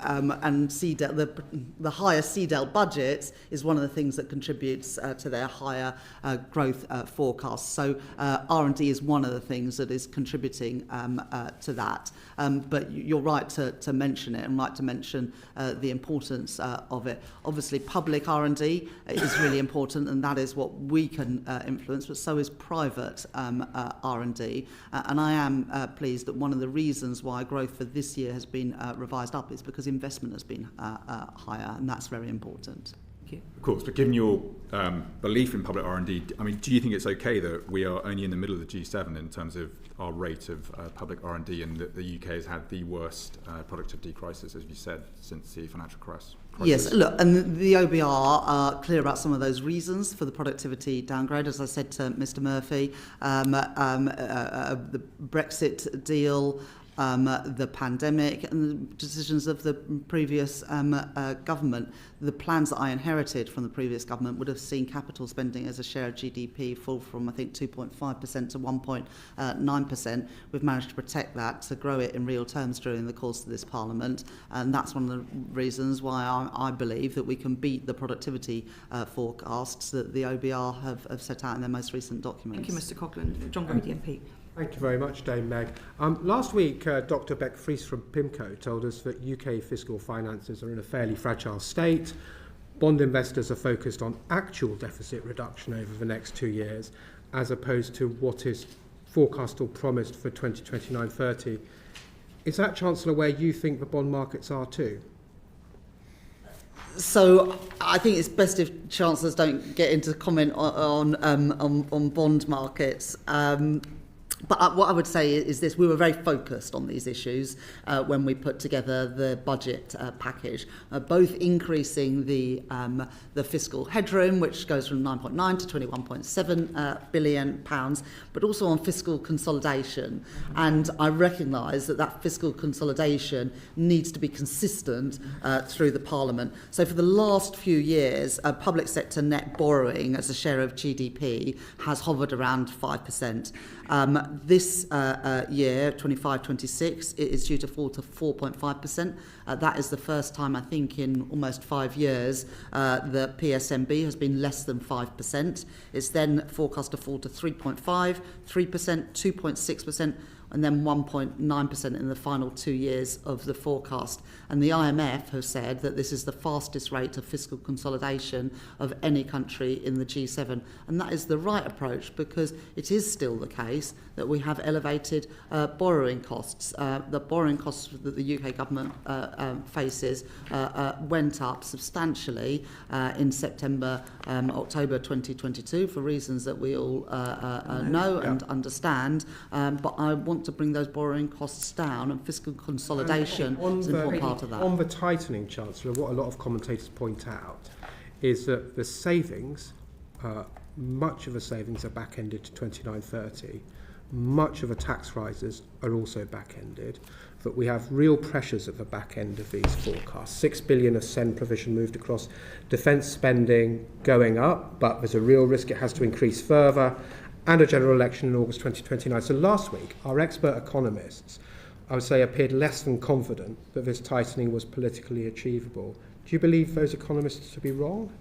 CDEL, the higher CDEL budgets is one of the things that contributes to their higher growth forecasts. So R&D is one of the things that is contributing to that. But you're right to mention it, and right to mention the importance of it. Obviously, public R&D is really important, and that is what we can influence, but so is private R&D. And I am pleased that one of the reasons why growth for this year has been revised up is because investment has been higher, and that's very important. Of course, but given your belief in public R&D, I mean, do you think it's okay that we are only in the middle of the G7 in terms of our rate of public R&D, and that the UK has had the worst productivity crisis, as you said, since the financial crisis? Yes, look, and the OBR are clear about some of those reasons for the productivity downgrade. As I said to Mr Murphy, the Brexit deal, the pandemic and the decisions of the previous government. The plans that I inherited from the previous government would have seen capital spending as a share of GDP fall from, I think, 2.5% to 1.9%. We've managed to protect that, to grow it in real terms during the course of this Parliament, and that's one of the reasons why I believe that we can beat the productivity forecasts that the OBR have set out in their most recent documents. Thank you, Mr Coghlan. John Grady MP. Thank you very much, Dame Meg. Last week, Dr Beck Fries from PIMCO told us that UK fiscal finances are in a fairly fragile state. Bond investors are focused on actual deficit reduction over the next 2 years, as opposed to what is forecast or promised for 2029-30. Is that, Chancellor, where you think the bond markets are too? So I think it's best if chancellors don't get into comment on bond markets. But what I would say is this: we were very focused on these issues when we put together the budget package, both increasing the fiscal headroom, which goes from 9.9 to 21.7 billion pounds, but also on fiscal consolidation. And I recognise that fiscal consolidation needs to be consistent through the Parliament. So for the last few years, public sector net borrowing as a share of GDP has hovered around 5%. This year, 25-26, it is due to fall to 4.5%. That is the first time, I think, in almost 5 years the PSMB has been less than 5%. It's then forecast to fall to 3.5%, 3%, 2.6%, and then 1.9% in the final 2 years of the forecast. And the IMF have said that this is the fastest rate of fiscal consolidation of any country in the G7. And that is the right approach, because it is still the case that we have elevated borrowing costs. The borrowing costs that the UK government faces went up substantially in September, October 2022 for reasons that we all know and understand. But I want to bring those borrowing costs down, and fiscal consolidation is an important part of that. On the tightening, Chancellor, what a lot of commentators point out is that the savings, much of the savings are back-ended to 29-30. Much of the tax rises are also back-ended, but we have real pressures at the back end of these forecasts. 6 billion of SEND provision moved across, defence spending going up, but there's a real risk it has to increase further, and a general election in August 2029. So last week, our expert economists, I would say, appeared less than confident that this tightening was politically achievable. Do you believe those economists to be wrong?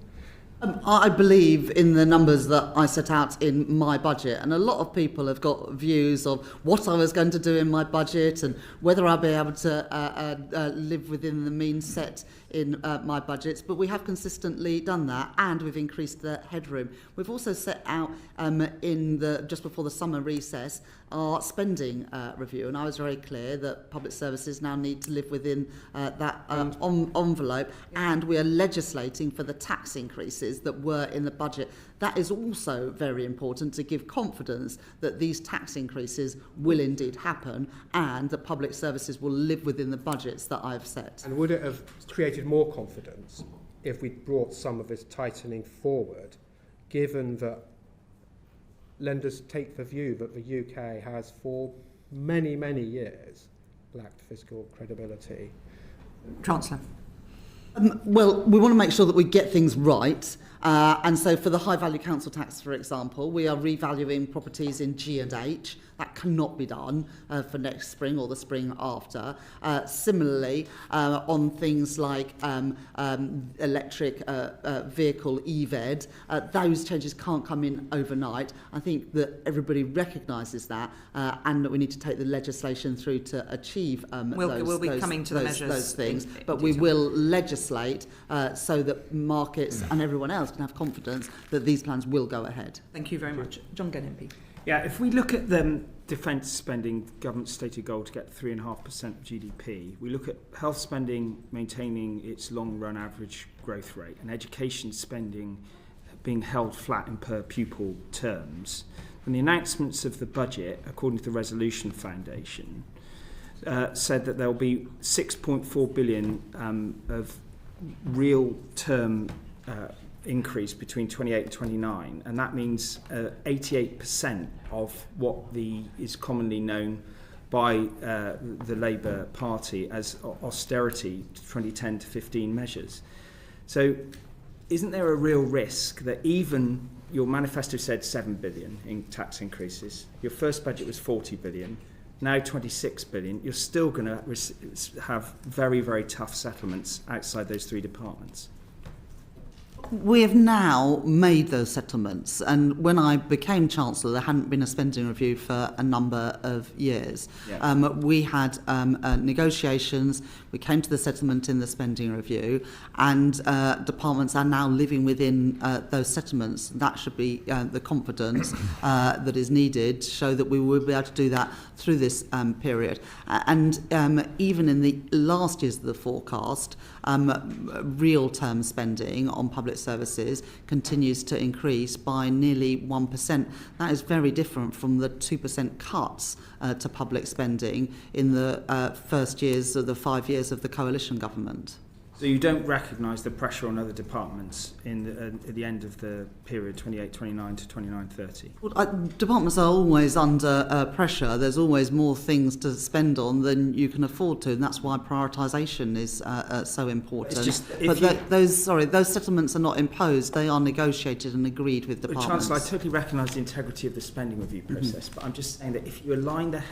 I believe in the numbers that I set out in my budget, and a lot of people have got views of what I was going to do in my budget and whether I'll be able to live within the means set in my budgets, but we have consistently done that, and we've increased the headroom. We've also set out just before the summer recess our spending review, and I was very clear that public services now need to live within that envelope, and we are legislating for the tax increases that were in the budget. That is also very important to give confidence that these tax increases will indeed happen and that public services will live within the budgets that I've set. And would it have created more confidence if we brought some of this tightening forward, given that lenders take the view that the UK has for many, many years lacked fiscal credibility? Chancellor. Well, we want to make sure that we get things right. And so for the high value council tax, for example, we are revaluing properties in G and H. That cannot be done for next spring or the spring after. Similarly, on things like electric vehicle EVED, those changes can't come in overnight. I think that everybody recognises that and that we need to take the legislation through to achieve we'll be coming to the measures those things. in But we detail. will legislate so that markets and everyone else can have confidence that these plans will go ahead. Thank you very much. John Gunn MP. Yeah, if we look at the defence spending, government's stated goal to get 3.5% of GDP, we look at health spending maintaining its long-run average growth rate and education spending being held flat in per pupil terms. And the announcements of the budget, according to the Resolution Foundation, said that there will be 6.4 billion of real term increase between 28 and 29, and that means 88% of what is commonly known by the Labour Party as austerity 2010 to 15 measures. So isn't there a real risk that even your manifesto said 7 billion in tax increases, your first budget was 40 billion, now 26 billion, you're still going to have very, very tough settlements outside those three departments? We have now made those settlements, and when I became Chancellor there hadn't been a spending review for a number of years. Yeah. We had negotiations, we came to the settlement in the spending review, and departments are now living within those settlements. That should be the confidence that is needed to show that we will be able to do that through this period. And even in the last years of the forecast, real term spending on public services continues to increase by nearly 1%. That is very different from the 2% cuts to public spending in the first years of the 5 years of the coalition government. So you don't recognise the pressure on other departments at the end of the period 28-29 to 29-30? Well, departments are always under pressure. There's always more things to spend on than you can afford to, and that's why prioritisation is so important. Those settlements are not imposed. They are negotiated and agreed with departments. Chancellor, I totally recognise the integrity of the spending review process, but I'm just saying that if you align the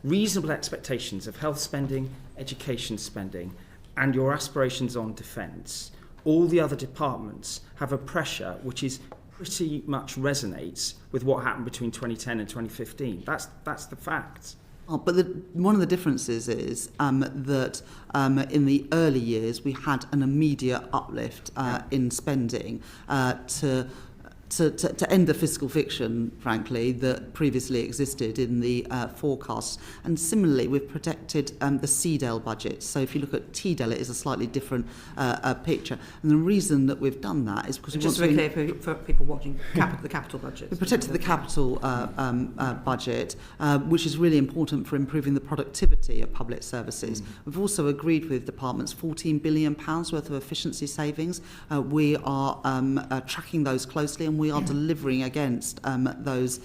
reasonable expectations of health spending, education spending, and your aspirations on defence, all the other departments have a pressure which is pretty much resonates with what happened between 2010 and 2015. That's the fact. Oh, but one of the differences is that in the early years we had an immediate uplift in spending to end the fiscal fiction, frankly, that previously existed in the forecasts. And similarly, we've protected the CDEL budget. So if you look at TDEL, it is a slightly different picture. And the reason that we've done that is because just to be clear for people watching, the capital budget. We protected the capital budget, which is really important for improving the productivity of public services. We've also agreed with departments £14 billion worth of efficiency savings. We are tracking those closely, and we are delivering against those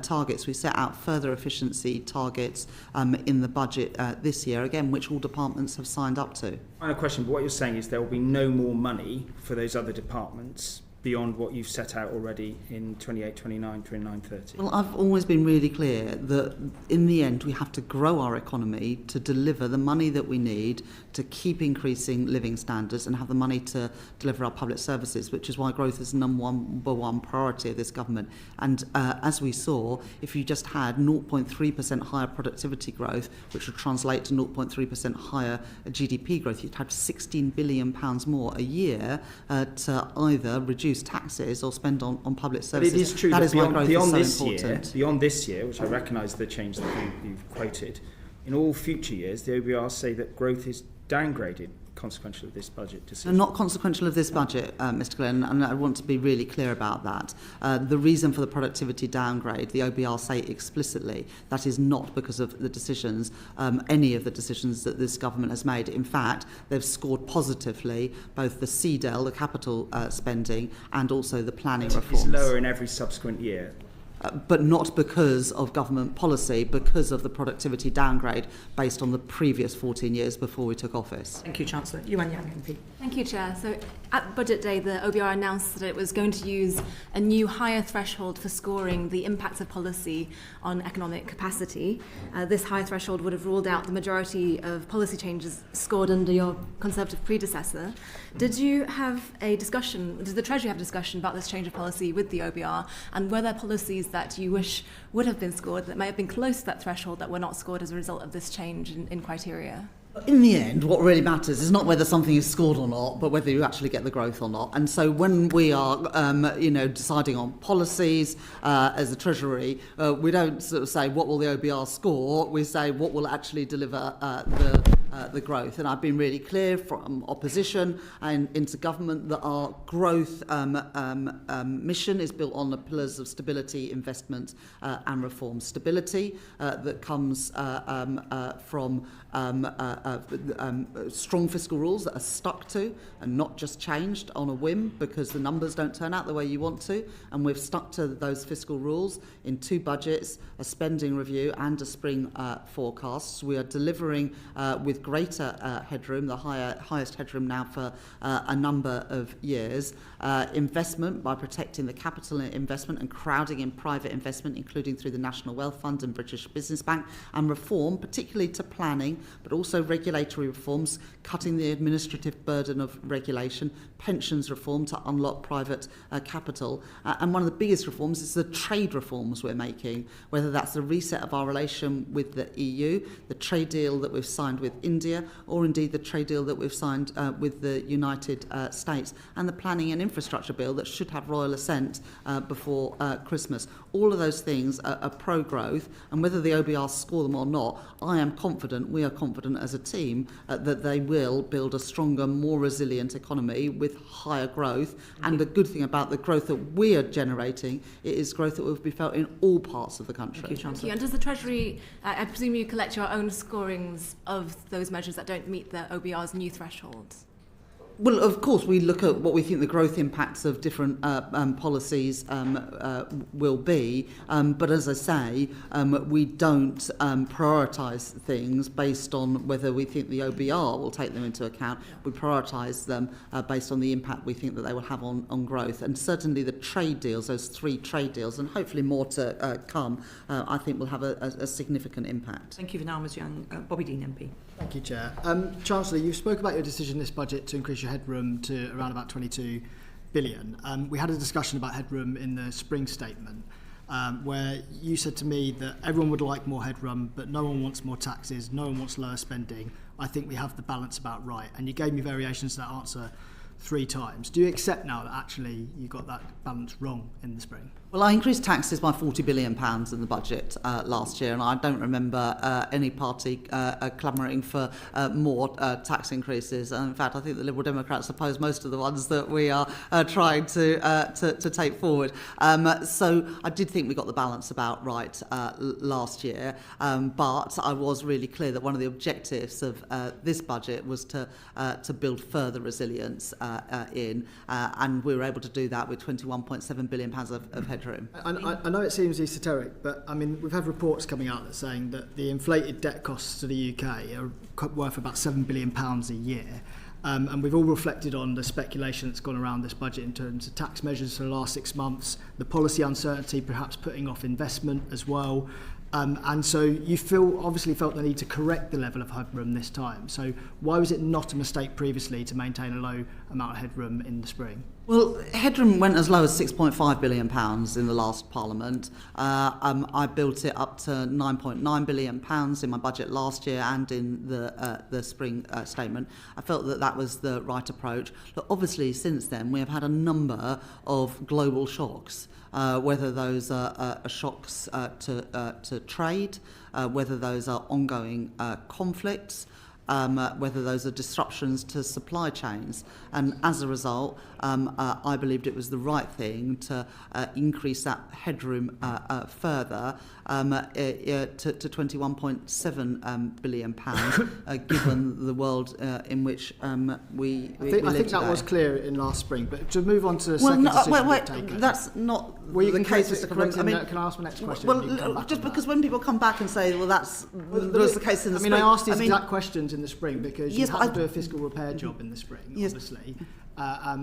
targets. We set out further efficiency targets in the budget this year, again, which all departments have signed up to. Final question, but what you're saying is there will be no more money for those other departments beyond what you've set out already in 28, 29, 29, 30? Well, I've always been really clear that in the end we have to grow our economy to deliver the money that we need to keep increasing living standards and have the money to deliver our public services, which is why growth is the number one priority of this government. And as we saw, if you just had 0.3% higher productivity growth, which would translate to 0.3% higher GDP growth, you'd have £16 billion more a year to either reduce taxes or spend on public services. But it is true that that is why growth is so important. Beyond this year, which I recognise the change that you've quoted, in all future years, the OBR say that growth is downgraded consequential of this budget decision. Not consequential of this budget, Mr. Glenn, and I want to be really clear about that. The reason for the productivity downgrade, the OBR say explicitly, that is not because of the decisions, any of the decisions that this government has made. In fact, they've scored positively both the CDEL, the capital spending, and also the planning reforms. It's lower in every subsequent year. but not because of government policy, because of the productivity downgrade based on the previous 14 years before we took office. Thank you, Chancellor. Yuan Yang MP. Thank you, Chair. So at Budget Day, the OBR announced that it was going to use a new higher threshold for scoring the impacts of policy on economic capacity. This higher threshold would have ruled out the majority of policy changes scored under your Conservative predecessor. Did you have a discussion, did the Treasury have a discussion about this change of policy with the OBR, and were there policies that you wish would have been scored that may have been close to that threshold that were not scored as a result of this change in criteria? In the end, what really matters is not whether something is scored or not, but whether you actually get the growth or not. And so when we are, deciding on policies as the Treasury, we don't sort of say what will the OBR score. We say what will actually deliver the growth. And I've been really clear from opposition and into government that our growth mission is built on the pillars of stability, investment and reform. Stability that comes from strong fiscal rules that are stuck to and not just changed on a whim because the numbers don't turn out the way you want to. And we've stuck to those fiscal rules in 2 budgets, a spending review and a spring forecast. We are delivering with greater headroom, the highest headroom now for a number of years. Investment by protecting the capital investment and crowding in private investment, including through the National Wealth Fund and British Business Bank, and reform, particularly to planning, but also regulatory reforms, cutting the administrative burden of regulation, pensions reform to unlock private capital. And one of the biggest reforms is the trade reforms we're making, whether that's the reset of our relation with the EU, the trade deal that we've signed with India, or indeed the trade deal that we've signed with the United States, and the planning and infrastructure bill that should have royal assent before Christmas. All of those things are pro-growth, and whether the OBR score them or not, I am confident, we are confident as a team, that they will build a stronger, more resilient economy with higher growth. And the good thing about the growth that we are generating, it is growth that will be felt in all parts of the country. Thank you, Chancellor. And does the Treasury, I presume you collect your own scorings of those measures that don't meet the OBR's new thresholds? Well, of course, we look at what we think the growth impacts of different policies will be. But as I say, we don't prioritise things based on whether we think the OBR will take them into account. We prioritise them based on the impact we think that they will have on growth. And certainly the trade deals, those 3 trade deals, and hopefully more to come, I think will have a significant impact. Thank you, Vinal Ms Young. Bobby Dean MP. Thank you, Chair. Chancellor, you spoke about your decision in this budget to increase your headroom to around about 22 billion. We had a discussion about headroom in the spring statement, where you said to me that everyone would like more headroom, but no one wants more taxes, no one wants lower spending. I think we have the balance about right. And you gave me variations to that answer 3 times. Do you accept now that actually you got that balance wrong in the spring? Well, I increased taxes by £40 billion in the budget last year, and I don't remember any party clamouring for more tax increases. And in fact, I think the Liberal Democrats oppose most of the ones that we are trying to take forward. So I did think we got the balance about right last year, but I was really clear that one of the objectives of this budget was to build further resilience and we were able to do that with £21.7 billion of headroom. I know it seems esoteric, but I mean we've had reports coming out that saying that the inflated debt costs to the UK are worth about £7 billion a year. And we've all reflected on the speculation that's gone around this budget in terms of tax measures for the last 6 months, the policy uncertainty perhaps putting off investment as well. And so you obviously felt the need to correct the level of headroom this time. So why was it not a mistake previously to maintain a low amount of headroom in the spring? Well, headroom went as low as £6.5 billion in the last Parliament. I built it up to £9.9 billion in my budget last year and in the spring statement. I felt that that was the right approach. But obviously, since then, we have had a number of global shocks. Whether those are shocks to trade, whether those are ongoing conflicts, whether those are disruptions to supply chains. And as a result, I believed it was the right thing to increase that headroom further to £21.7 billion, given the world in which we I live think today. that was clear in last spring. But to move on to the second decision we've taken. That's not Well, you the can case. correct I mean, can I ask my next question? well, and you can come back just on because that? when people come back and say, well, that was the case in the spring. I asked these exact questions in the spring because you Yes, had but to do a fiscal repair job in the spring, Yes. obviously.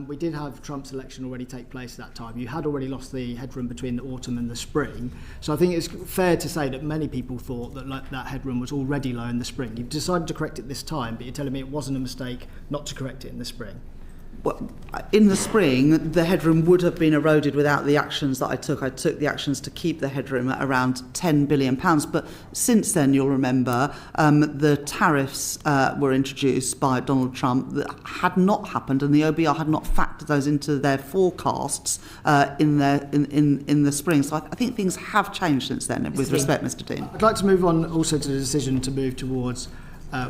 We did have Trump's election already take place at that time. You had already lost the headroom between the autumn and the spring. So I think it's fair to say that many people thought that that headroom was already low in the spring. You've decided to correct it this time, but you're telling me it wasn't a mistake not to correct it in the spring. Well, in the spring, the headroom would have been eroded without the actions that I took. I took the actions to keep the headroom at around £10 billion. But since then, you'll remember, the tariffs were introduced by Donald Trump that had not happened, and the OBR had not factored those into their forecasts in the spring. So I think things have changed since then, with respect, Mr. Dean. I'd like to move on also to the decision to move towards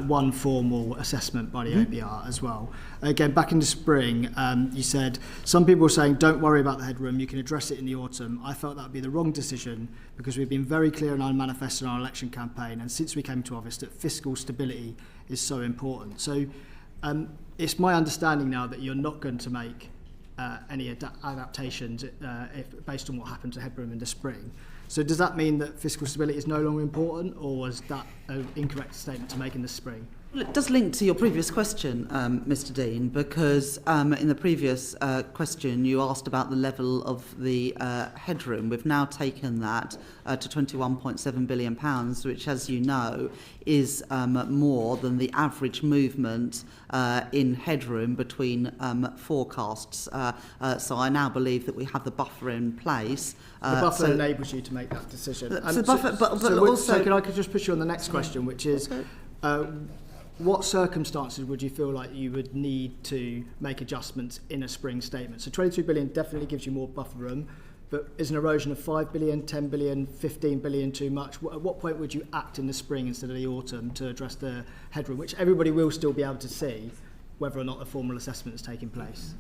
one formal assessment by the OBR as well. Again, back in the spring, you said, some people were saying, don't worry about the headroom, you can address it in the autumn. I felt that would be the wrong decision because we've been very clear in our manifesto and our election campaign, and since we came to office, that fiscal stability is so important. So it's my understanding now that you're not going to make any adaptations based on what happened to headroom in the spring. So does that mean that fiscal stability is no longer important, or was that an incorrect statement to make in the spring? Well, it does link to your previous question, Mr. Dean, because in the previous question you asked about the level of the headroom. We've now taken that to £21.7 billion, which, as you know, is more than the average movement in headroom between forecasts. So I now believe that we have the buffer in place. The buffer enables you to make that decision. So can I just push you on the next question, which is, what circumstances would you feel like you would need to make adjustments in a spring statement? So 22 billion definitely gives you more buffer room, but is an erosion of 5 billion, 10 billion, 15 billion too much? At what point would you act in the spring instead of the autumn to address the headroom, which everybody will still be able to see whether or not a formal assessment is taking place?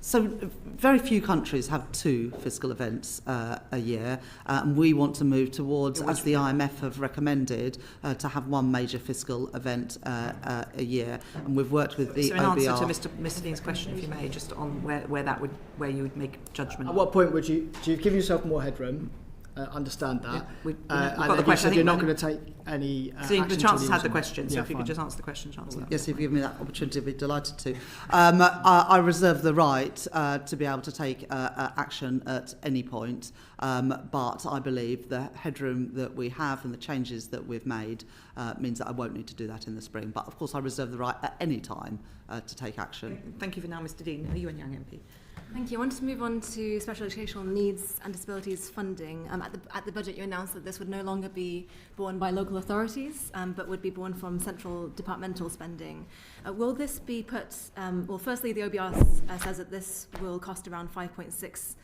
So very few countries have two fiscal events a year, and we want to move towards, as the IMF have recommended, to have one major fiscal event a year. And we've worked with the So in OBR. answer to Mr. Dean's question, if you may, just on where you would make judgment. At what point would you give yourself more headroom? Understand that. Yeah, we've and got then the question. you're not going to take any So action the till Chancellor's had the autumn. question, so Yeah, if you fine. could just answer the question, Chancellor. Yes, if you give me that opportunity, I'd be delighted to. I reserve the right to be able to take action at any point, but I believe the headroom that we have and the changes that we've made means that I won't need to do that in the spring. But of course, I reserve the right at any time to take action. Thank you for now, Mr. Dean. Are you and Young MP? Thank you. I wanted to move on to special educational needs and disabilities funding. At the budget, you announced that this would no longer be borne by local authorities, but would be borne from central departmental spending. Will this be put, well, firstly, the OBR says that this will cost around 5.6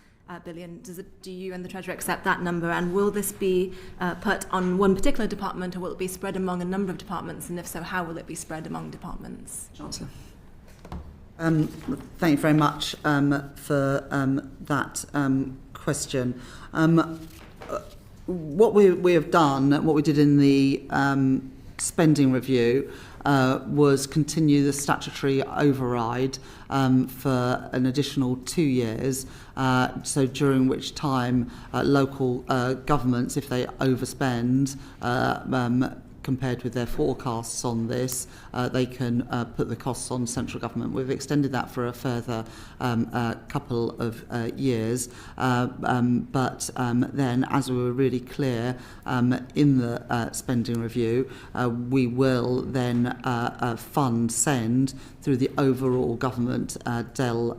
billion. Do you and the Treasury accept that number? And will this be put on one particular department, or will it be spread among a number of departments? And if so, how will it be spread among departments? Chancellor. Thank you very much for that question. What we have done, what we did in the spending review, was continue the statutory override for an additional 2 years, so during which time local governments, if they overspend, compared with their forecasts on this, they can put the costs on central government. We've extended that for a further couple of years, but then, as we were really clear in the spending review, we will then fund SEND through the overall government DEL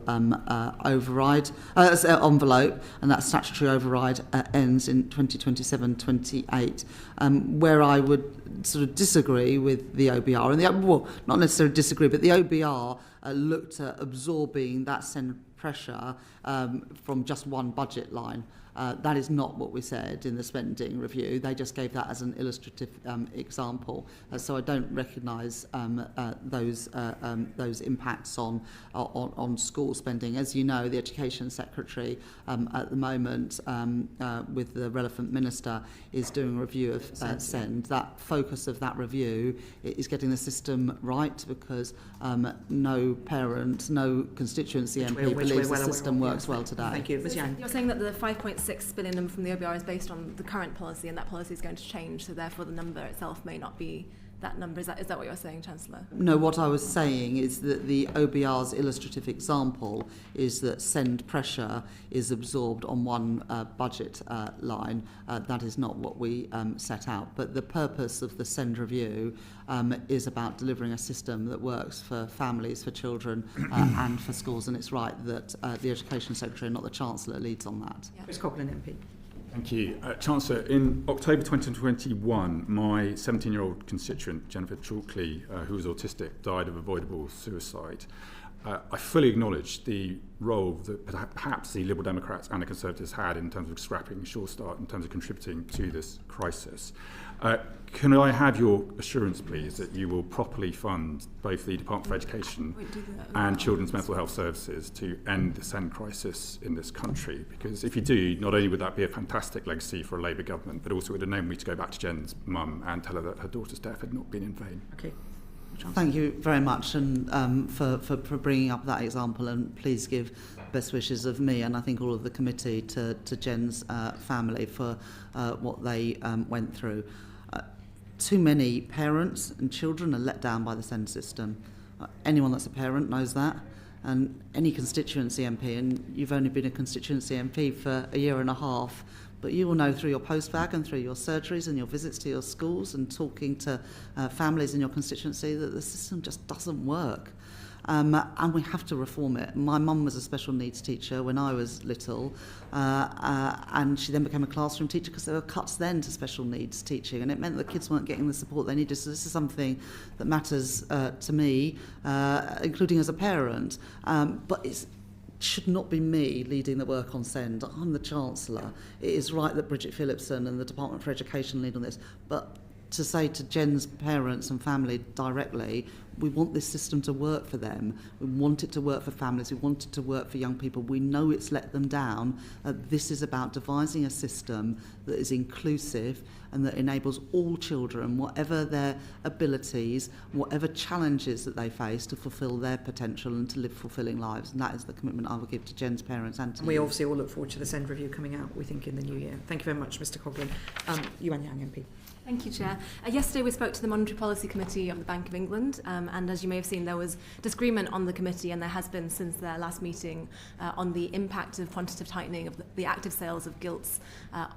override envelope, and that statutory override ends in 2027-28. Where I would sort of disagree with the OBR, and well, not necessarily disagree, but the OBR looked at absorbing that SEND pressure from just one budget line. That is not what we said in the spending review. They just gave that as an illustrative example. So I don't recognise those impacts on school spending. As you know, the Education Secretary at the moment, with the relevant minister, is doing a review of SEND. That focus of that review is getting the system right, because no parent, no constituency MP believes the system works well today. Thank you. Ms. Yang. You're saying that the 5.6 billion number from the OBR is based on the current policy, and that policy is going to change, so therefore the number itself may not be that number. Is that what you're saying, Chancellor? No, what I was saying is that the OBR's illustrative example is that SEND pressure is absorbed on one budget line. That is not what we set out. But the purpose of the SEND review is about delivering a system that works for families, for children and for schools. And it's right that the Education Secretary, not the Chancellor, leads on that. Yeah. Ms. Coughlin, MP. Thank you. Chancellor, in October 2021, my 17-year-old constituent, Jennifer Chalkley, who was autistic, died of avoidable suicide. I fully acknowledge the role that perhaps the Liberal Democrats and the Conservatives had in terms of scrapping Sure Start, in terms of contributing to this crisis. Can I have your assurance, please, that you will properly fund both the Department for Education and Children's Mental Health Services to end the SEND crisis in this country? Because if you do, not only would that be a fantastic legacy for a Labour government, but also it would enable me to go back to Jen's mum and tell her that her daughter's death had not been in vain. Okay. Thank you very much, and for bringing up that example, and please give best wishes of me and I think all of the committee to Jen's family for what they went through. Too many parents and children are let down by the SEND system. Anyone that's a parent knows that, and any constituency MP, and you've only been a constituency MP for a year and a half, but you will know through your postbag and through your surgeries and your visits to your schools and talking to families in your constituency that the system just doesn't work. And we have to reform it. My mum was a special needs teacher when I was little, and she then became a classroom teacher because there were cuts then to special needs teaching, and it meant that kids weren't getting the support they needed. So this is something that matters to me, including as a parent. But it should not be me leading the work on SEND. I'm the Chancellor. It is right that Bridget Phillipson and the Department for Education lead on this, but to say to Jen's parents and family directly, we want this system to work for them. We want it to work for families. We want it to work for young people. We know it's let them down. This is about devising a system that is inclusive and that enables all children, whatever their abilities, whatever challenges that they face, to fulfil their potential and to live fulfilling lives. And that is the commitment I will give to Jen's parents and to We obviously all look forward to the SEND review coming out, we think, in the new year. Thank you very much, Mr. Coughlin. Yuan Yang, MP. Thank you, Chair. Yesterday we spoke to the Monetary Policy Committee of the Bank of England, and as you may have seen, there was disagreement on the committee, and there has been since their last meeting, on the impact of quantitative tightening of the active sales of gilts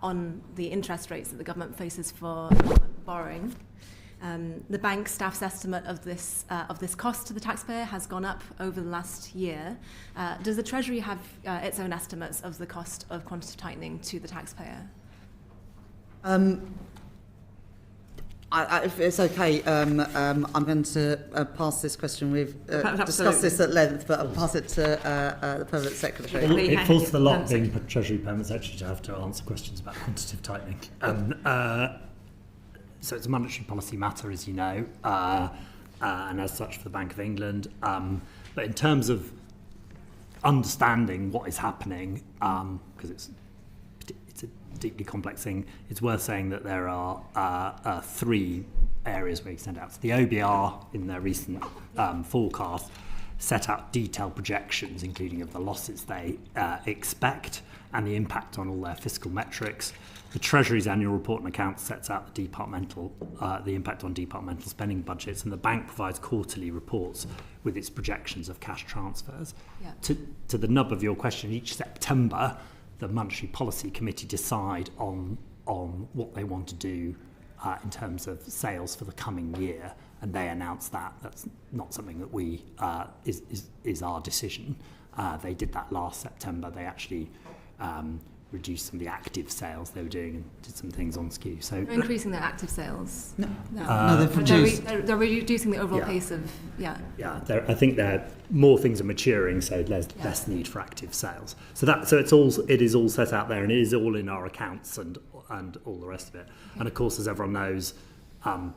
on the interest rates that the government faces for borrowing. The bank staff's estimate of this cost to the taxpayer has gone up over the last year. Does the Treasury have its own estimates of the cost of quantitative tightening to the taxpayer? If it's okay, I'm going to pass this question. We've discussed this at length, but I'll pass it to the Permanent Secretary. Well, it falls to the lot being Treasury Permanent Secretary to have to answer questions about quantitative tightening. So it's a monetary policy matter, as you know, and as such for the Bank of England. But in terms of understanding what is happening, because it's a deeply complex thing, it's worth saying that there are three areas where you send out. So the OBR, in their recent forecast, set out detailed projections, including of the losses they expect and the impact on all their fiscal metrics. The Treasury's annual report and accounts sets out the impact on departmental spending budgets, and the bank provides quarterly reports with its projections of cash transfers. Yeah. To the nub of your question, each September, the Monetary Policy Committee decide on what they want to do in terms of sales for the coming year, and they announce that. That's not something that we is our decision. They did that last September. They actually reduced some of the active sales they were doing and did some things on skew. So They're increasing their active sales. No, No, they've reduced. They're reducing the overall Yeah. pace of, yeah. Yeah, I think more things are maturing, so less need for active sales. So it is all set out there, and it is all in our accounts and all the rest of it. And of course, as everyone knows,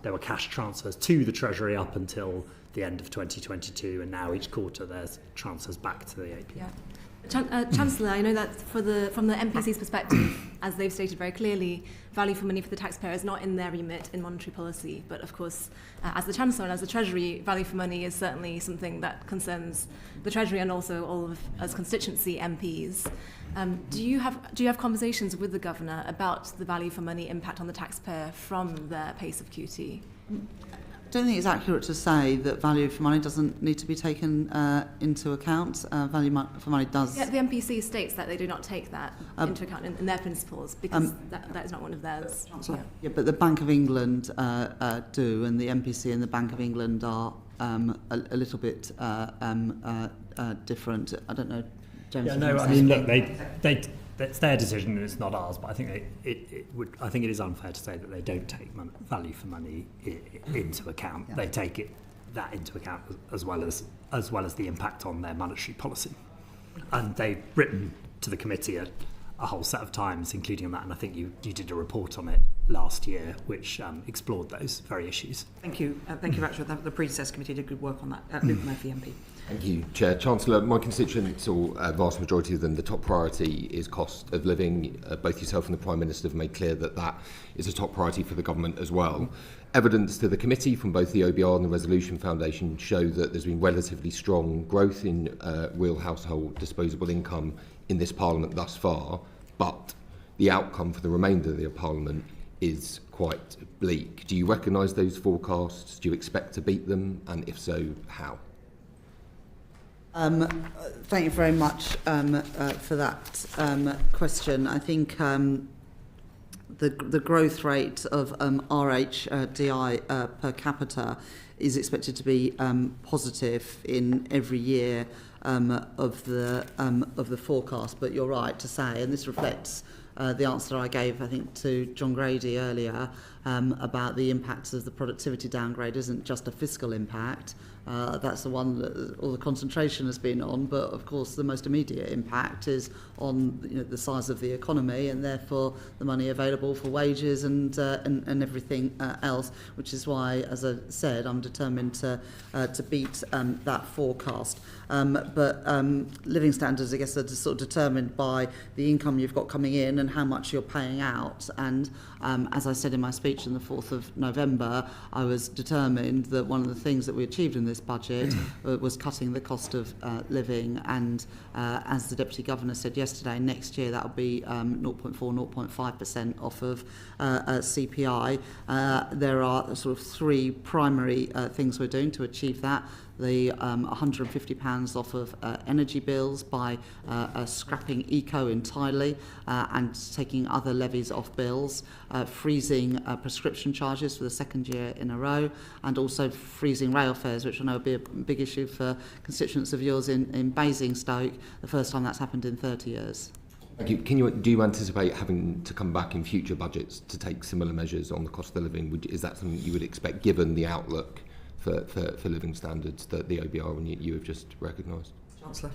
there were cash transfers to the Treasury up until the end of 2022, and now each quarter there's transfers back to the AP. Yeah. Chancellor, I know that from the MPC's perspective, as they've stated very clearly, value for money for the taxpayer is not in their remit in monetary policy. But of course, as the Chancellor and as the Treasury, value for money is certainly something that concerns the Treasury and also all of us constituency MPs. Do you have conversations with the Governor about the value for money impact on the taxpayer from their pace of QT? I don't think it's accurate to say that value for money doesn't need to be taken into account. Value for money does. Yeah, the MPC states that they do not take that into account in their principles because that is not one of theirs. Yeah, but the Bank of England do, and the MPC and the Bank of England are a little bit different. I don't know, James. Yeah, no, I mean, look, it's their decision and it's not ours. But I think I think it is unfair to say that they don't take value for money into account. Yeah. They take that into account as well as the impact on their monetary policy. And they've written to the committee a whole set of times, including on that. And I think you did a report on it last year, which explored those very issues. Thank you. Thank you, Rachel. The predecessor committee did good work on that. Luke Murphy, MP. Thank you, Chair. Chancellor, my constituents, or a vast majority of them, the top priority is cost of living. Both yourself and the Prime Minister have made clear that is a top priority for the government as well. Evidence to the committee from both the OBR and the Resolution Foundation show that there's been relatively strong growth in real household disposable income in this Parliament thus far, but the outcome for the remainder of the Parliament is quite bleak. Do you recognise those forecasts? Do you expect to beat them? And if so, how? Thank you very much for that question. I think the growth rate of RHDI per capita is expected to be positive in every year of the forecast. But you're right to say, and this reflects the answer I gave, I think, to John Grady earlier about the impacts of the productivity downgrade isn't just a fiscal impact. That's the one that all the concentration has been on, but of course the most immediate impact is on the size of the economy and therefore the money available for wages and everything else, which is why, as I said, I'm determined to beat that forecast. But living standards, I guess, are sort of determined by the income you've got coming in and how much you're paying out. And as I said in my speech on the 4th of November, I was determined that one of the things that we achieved in this budget was cutting the cost of living. And as the Deputy Governor said yesterday, next year that will be 0.4, 0.5% off of CPI. There are sort of three primary things we're doing to achieve that. The £150 off of energy bills by scrapping eco entirely and taking other levies off bills, freezing prescription charges for the second year in a row, and also freezing rail fares, which I know will be a big issue for constituents of yours in Basingstoke, the first time that's happened in 30 years. Thank you. Do you anticipate having to come back in future budgets to take similar measures on the cost of living? Is that something you would expect, given the outlook for living standards that the OBR and you have just recognised? Chancellor.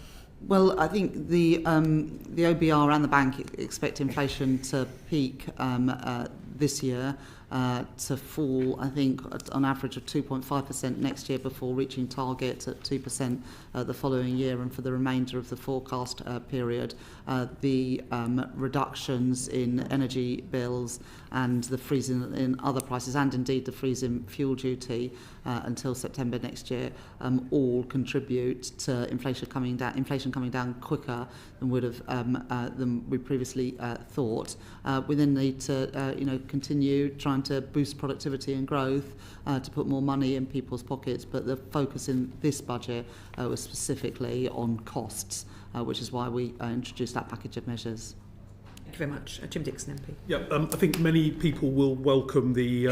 Well, I think the OBR and the bank expect inflation to peak this year, to fall, I think, on average of 2.5% next year before reaching target at 2% the following year, and for the remainder of the forecast period. The reductions in energy bills and the freezing in other prices, and indeed the freeze in fuel duty until September next year, all contribute to inflation coming down quicker than would have than we previously thought. We then need to continue trying to boost productivity and growth to put more money in people's pockets, but the focus in this budget was specifically on costs, which is why we introduced that package of measures. Thank you very much. Jim Dixon, MP. Yeah, I think many people will welcome the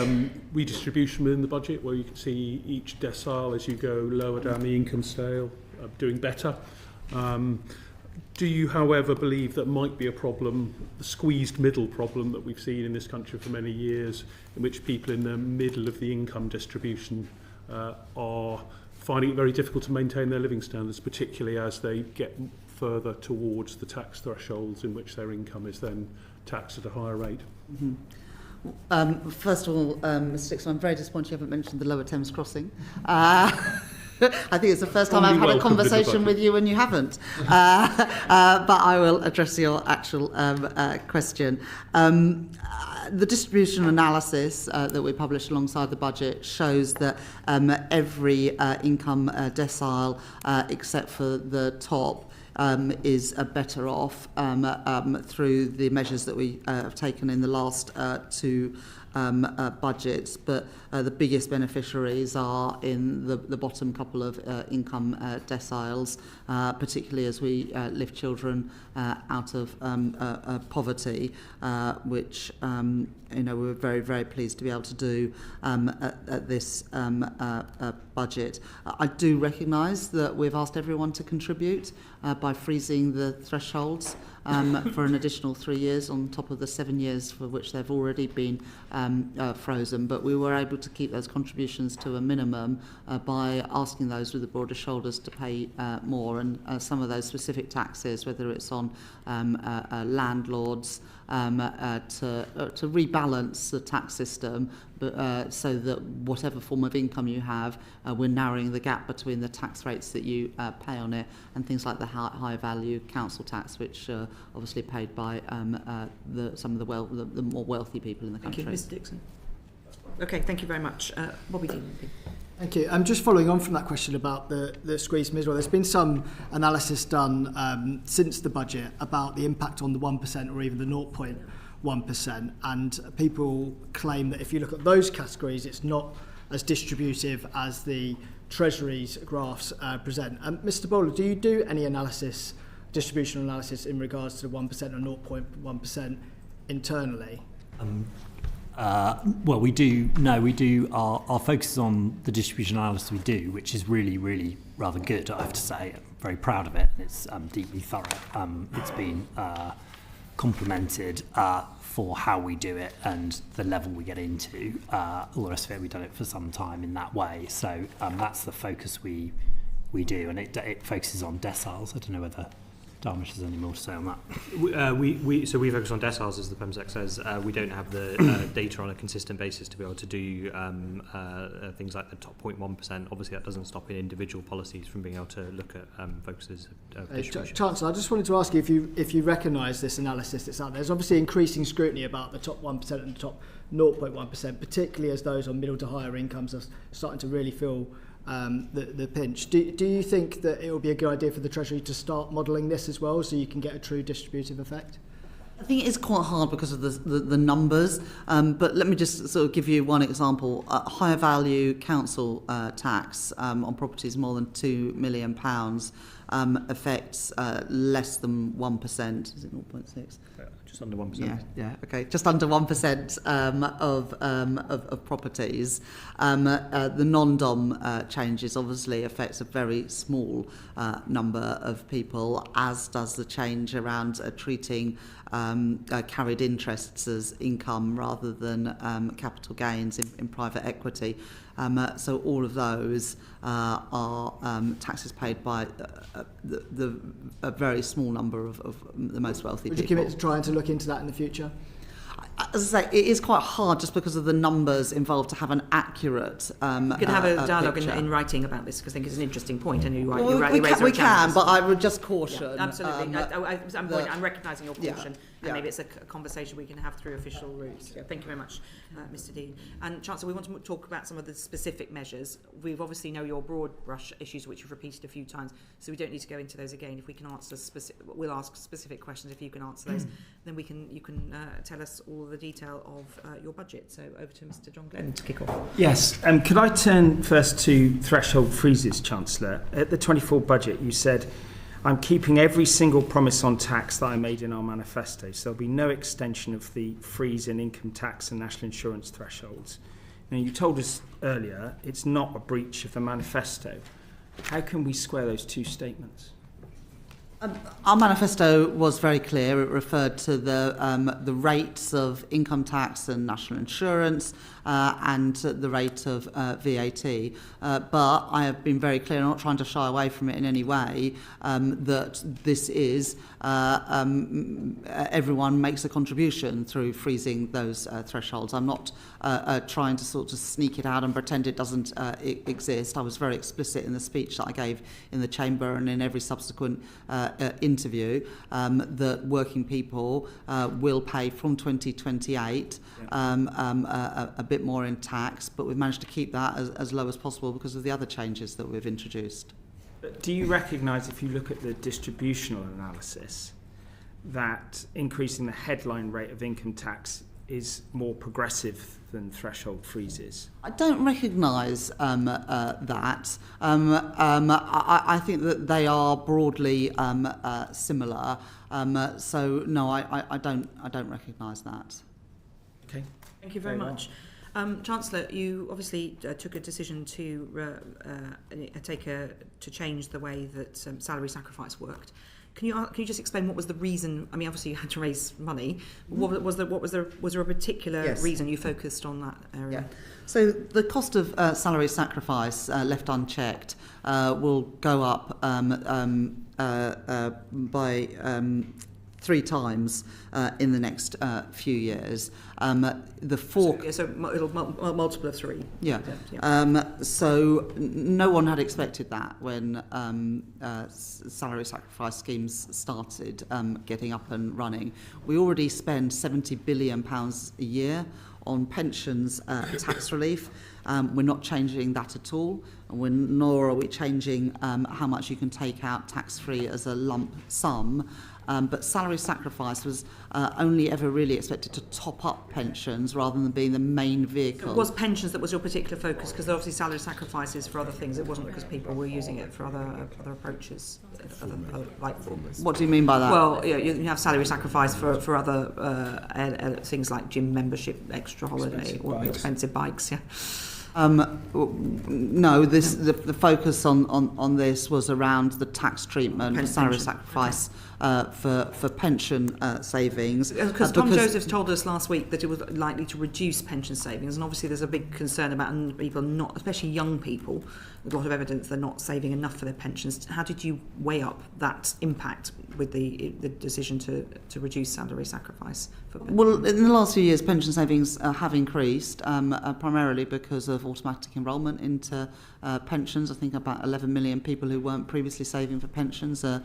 redistribution within the budget, where you can see each decile as you go lower down the income scale doing better. Do you, however, believe that might be a problem, the squeezed middle problem that we've seen in this country for many years, in which people in the middle of the income distribution are finding it very difficult to maintain their living standards, particularly as they get further towards the tax thresholds in which their income is then taxed at a higher rate? Mm-hmm. First of all, Mr. Dixon, I'm very disappointed you haven't mentioned the Lower Thames crossing. I think it's the first time I've had a conversation with you and you haven't. But I will address your actual question. The distribution analysis that we published alongside the budget shows that every income decile, except for the top, is better off through the measures that we have taken in the last two budgets, but the biggest beneficiaries are in the bottom couple of income deciles, particularly as we lift children out of poverty, which we're very, very pleased to be able to do at this budget. I do recognise that we've asked everyone to contribute by freezing the thresholds for an additional 3 years on top of the 7 years for which they've already been frozen. But we were able to keep those contributions to a minimum by asking those with the broader shoulders to pay more. And some of those specific taxes, whether it's on landlords, to rebalance the tax system, but so that whatever form of income you have, we're narrowing the gap between the tax rates that you pay on it and things like the high value council tax, which obviously paid by some of the more wealthy people in the country. Thank you, Mr. Dixon. Okay, thank you very much. Bobby Dean. Thank you. Just following on from that question about the squeezed middle, there's been some analysis done since the budget about the impact on the 1% or even the 0.1%, and people claim that if you look at those categories, it's not as distributive as the Treasury's graphs present. Mr. Bowler, do you do any analysis, distribution analysis, in regards to the 1% or 0.1% internally? Well, we do. No, we do. Our focus is on the distribution analysis we do, which is really, really rather good, I have to say. I'm very proud of it. It's deeply thorough. It's been complimented for how we do it and the level we get into. All the rest of it, we've done it for some time in that way. So that's the focus we do, and it focuses on deciles. I don't know whether Darmish has any more to say on that. So we focus on deciles, as the PEMSEC says. We don't have the data on a consistent basis to be able to do things like the top 0.1%. Obviously, that doesn't stop in individual policies from being able to look at focuses of distribution. Chancellor, I just wanted to ask you if you recognise this analysis that's out there. There's obviously increasing scrutiny about the top 1% and the top 0.1%, particularly as those on middle to higher incomes are starting to really feel the pinch. Do you think that it would be a good idea for the Treasury to start modelling this as well, so you can get a true distributive effect? I think it is quite hard because of the numbers, but let me just sort of give you one example. Higher value council tax on properties more than £2 million affects less than 1%. Is it 0.6? Just under 1%. Yeah, okay. Just under 1% of properties. The non-dom changes obviously affects a very small number of people, as does the change around treating carried interests as income rather than capital gains in private equity. So all of those are taxes paid by a very small number of the most wealthy people. Would you commit to trying to look into that in the future? As I say, it is quite hard just because of the numbers involved to have an accurate We could have a dialogue in writing about this, because I think it's an interesting point, and we can, but I would just caution. Yeah, absolutely. I'm recognising your caution, and maybe it's a conversation we can have through official routes. Thank you very much, Mr. Dean. And Chancellor, we want to talk about some of the specific measures. We've obviously know your broad brush issues, which you've repeated a few times, so we don't need to go into those again. If we can answer we'll ask specific questions. If you can answer those, then you can tell us all the detail of your budget. So over to Mr. John Glenn to kick off. Yes, could I turn first to threshold freezes, Chancellor? At the 24 budget, you said, I'm keeping every single promise on tax that I made in our manifesto, so there'll be no extension of the freeze in income tax and national insurance thresholds. Now, you told us earlier it's not a breach of the manifesto. How can we square those two statements? Our manifesto was very clear. It referred to the rates of income tax and national insurance and the rate of VAT. But I have been very clear, I'm not trying to shy away from it in any way, that this is everyone makes a contribution through freezing those thresholds. I'm not trying to sort of sneak it out and pretend it doesn't exist. I was very explicit in the speech that I gave in the Chamber and in every subsequent interview that working people will pay from 2028 a bit more in tax, but we've managed to keep that as low as possible because of the other changes that we've introduced. But do you recognise, if you look at the distributional analysis, that increasing the headline rate of income tax is more progressive than threshold freezes? I don't recognise that. I think that they are broadly similar. So no, I don't recognise that. Okay. Thank you very much. Chancellor, you obviously took a decision to change the way that salary sacrifice worked. Can you just explain what was the reason? I mean, obviously you had to raise money. Was there a particular reason you focused on that area? Yeah. So the cost of salary sacrifice left unchecked will go up by 3 times in the next few years. So it'll multiple of 3. Yeah. So no one had expected that when salary sacrifice schemes started getting up and running. We already spend £70 billion a year on pensions tax relief. We're not changing that at all, and nor are we changing how much you can take out tax-free as a lump sum. But salary sacrifice was only ever really expected to top up pensions rather than being the main vehicle. So it was pensions that was your particular focus, because obviously salary sacrifice is for other things. It wasn't because people were using it for other approaches. What do you mean by that? Well, you have salary sacrifice for other things like gym membership, extra holiday, or expensive bikes. Yeah. No, the focus on this was around the tax treatment, salary sacrifice for pension savings. Because Tom Joseph told us last week that it was likely to reduce pension savings, and obviously there's a big concern about people not, especially young people, a lot of evidence they're not saving enough for their pensions. How did you weigh up that impact with the decision to reduce salary sacrifice for pensions? Well, in the last few years, pension savings have increased, primarily because of automatic enrolment into pensions. I think about 11 million people who weren't previously saving for pensions are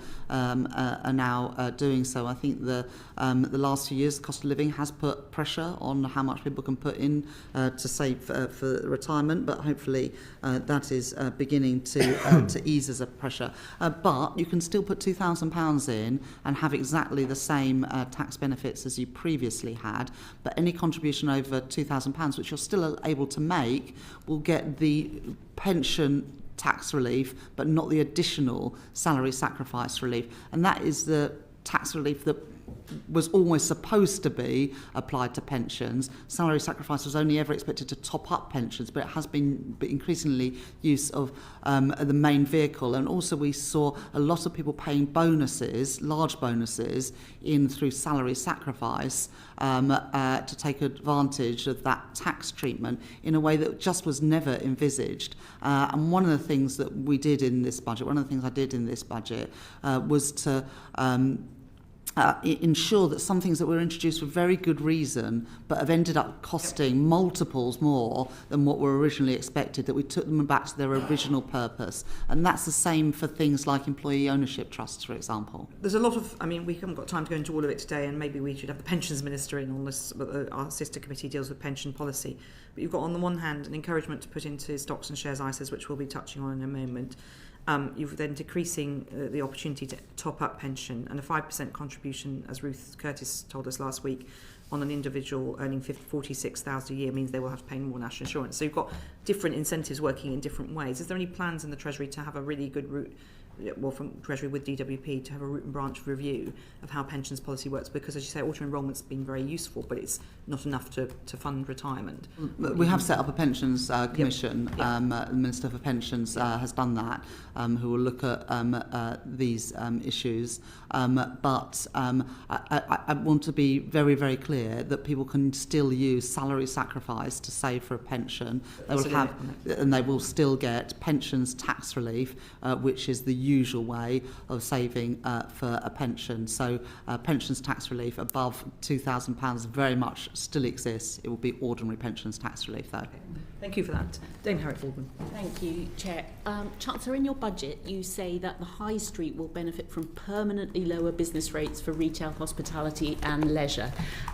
now doing so. I think the last few years, the cost of living has put pressure on how much people can put in to save for retirement, but hopefully that is beginning to ease as a pressure. But you can still put £2,000 in and have exactly the same tax benefits as you previously had, but any contribution over £2,000, which you're still able to make, will get the pension tax relief, but not the additional salary sacrifice relief. And that is the tax relief that was always supposed to be applied to pensions. Salary sacrifice was only ever expected to top up pensions, but it has been increasingly use of the main vehicle. And also we saw a lot of people paying bonuses, large bonuses, in through salary sacrifice to take advantage of that tax treatment in a way that just was never envisaged. And one of the things that we did in this budget, one of the things I did in this budget was to ensure that some things that were introduced for very good reason but have ended up costing multiples more than what were originally expected, that we took them back to their original purpose. And that's the same for things like employee ownership trusts, for example. There's a lot of, I mean, we haven't got time to go into all of it today, and maybe we should have the Pensions Minister in on this, but our sister committee deals with pension policy. But you've got on the one hand an encouragement to put into stocks and shares ISAs, which we'll be touching on in a moment. You've then decreasing the opportunity to top up pension, and a 5% contribution, as Ruth Curtis told us last week, on an individual earning $46,000 a year means they will have to pay more national insurance. So you've got different incentives working in different ways. Is there any plans in the Treasury to have a really good route, well, from Treasury with DWP, to have a root and branch review of how pensions policy works? Because, as you say, auto enrolment's been very useful, but it's not enough to fund retirement. We have set up a pensions commission. Yep. The Minister for Pensions has done that, who will look at these issues. But I want to be very, very clear that people can still use salary sacrifice to save for a pension. They will still get pensions tax relief, which is the usual way of saving for a pension. So pensions tax relief above £2,000 very much still exists. It will be ordinary pensions tax relief, though. Okay. Thank you for that. Dame Harriet-Baldwin. Thank you, Chair. Chancellor, in your budget, you say that the High Street will benefit from permanently lower business rates for retail, hospitality and leisure.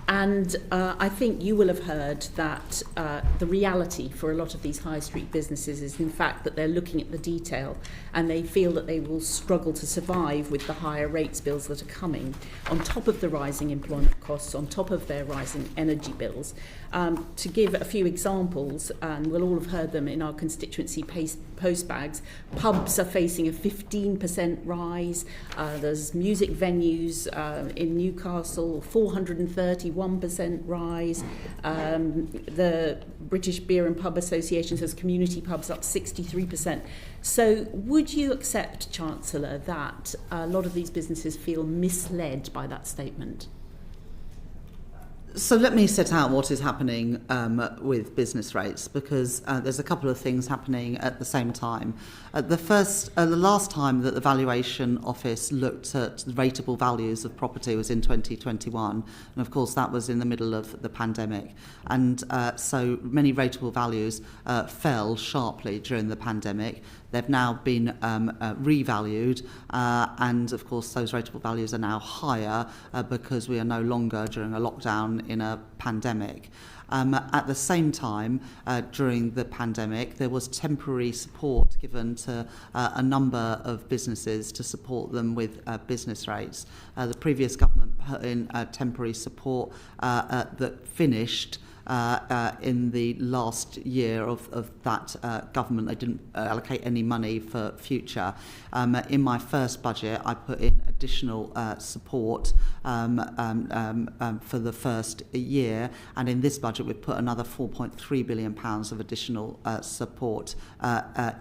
And I think you will have heard that the reality for a lot of these High Street businesses is, in fact, that they're looking at the detail and they feel that they will struggle to survive with the higher rates bills that are coming, on top of the rising employment costs, on top of their rising energy bills. To give a few examples, and we'll all have heard them in our constituency postbags, pubs are facing a 15% rise. There's music venues in Newcastle, 431% rise. The British Beer and Pub Association says community pubs up 63%. So would you accept, Chancellor, that a lot of these businesses feel misled by that statement? So let me set out what is happening with business rates, because there's a couple of things happening at the same time. The last time that the Valuation Office looked at the rateable values of property was in 2021, and of course that was in the middle of the pandemic. And so many rateable values fell sharply during the pandemic. They've now been revalued, and of course those rateable values are now higher because we are no longer during a lockdown in a pandemic. At the same time, during the pandemic, there was temporary support given to a number of businesses to support them with business rates. The previous government put in temporary support that finished in the last year of that government. They didn't allocate any money for future. In my first budget, I put in additional support for the first year, and in this budget we've put another £4.3 billion of additional support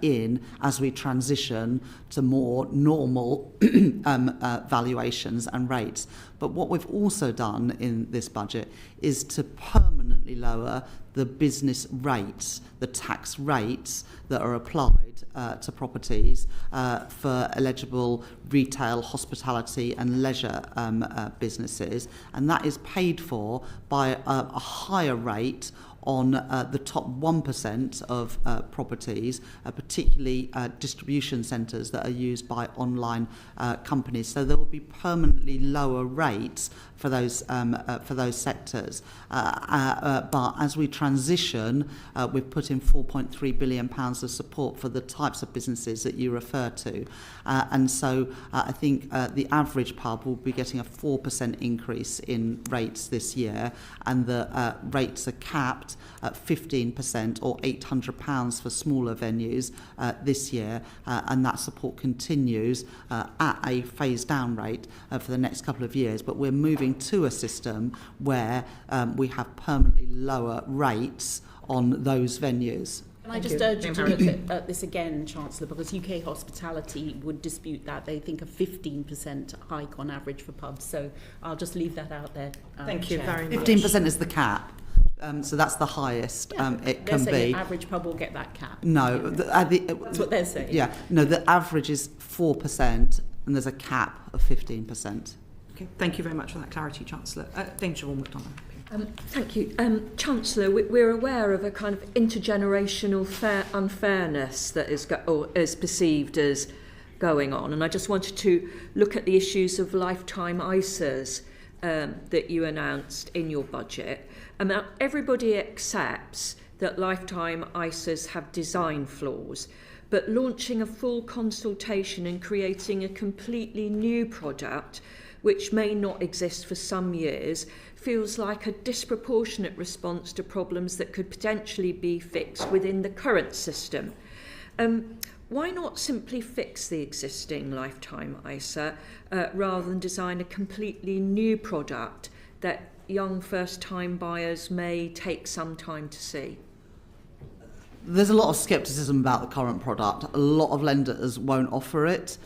in as we transition to more normal valuations and rates. But what we've also done in this budget is to permanently lower the business rates, the tax rates that are applied to properties for eligible retail, hospitality and leisure businesses. And that is paid for by a higher rate on the top 1% of properties, particularly distribution centres that are used by online companies. So there will be permanently lower rates for those sectors. But as we transition, we've put in £4.3 billion of support for the types of businesses that you refer to. And so I think the average pub will be getting a 4% increase in rates this year, and the rates are capped at 15% or £800 for smaller venues this year, and that support continues at a phased down rate for the next couple of years. But we're moving to a system where we have permanently lower rates on those venues. Can I just urge you to look at this again, Chancellor, because UK Hospitality would dispute that. They think a 15% hike on average for pubs. So I'll just leave that out there. Thank you very much. 15% is the cap. So that's the highest it can be. They're saying average pub will get that cap. No. That's what they're saying. Yeah. No, the average is 4% and there's a cap of 15%. Okay. Thank you very much for that clarity, Chancellor. Dame Siobhan McDonald. Thank you. Chancellor, we're aware of a kind of intergenerational unfairness that is perceived as going on, and I just wanted to look at the issues of lifetime ISAs that you announced in your budget. Now, everybody accepts that lifetime ISAs have design flaws, but launching a full consultation and creating a completely new product which may not exist for some years, feels like a disproportionate response to problems that could potentially be fixed within the current system. Why not simply fix the existing lifetime ISA rather than design a completely new product that young first-time buyers may take some time to see? There's a lot of scepticism about the current product. A lot of lenders won't offer it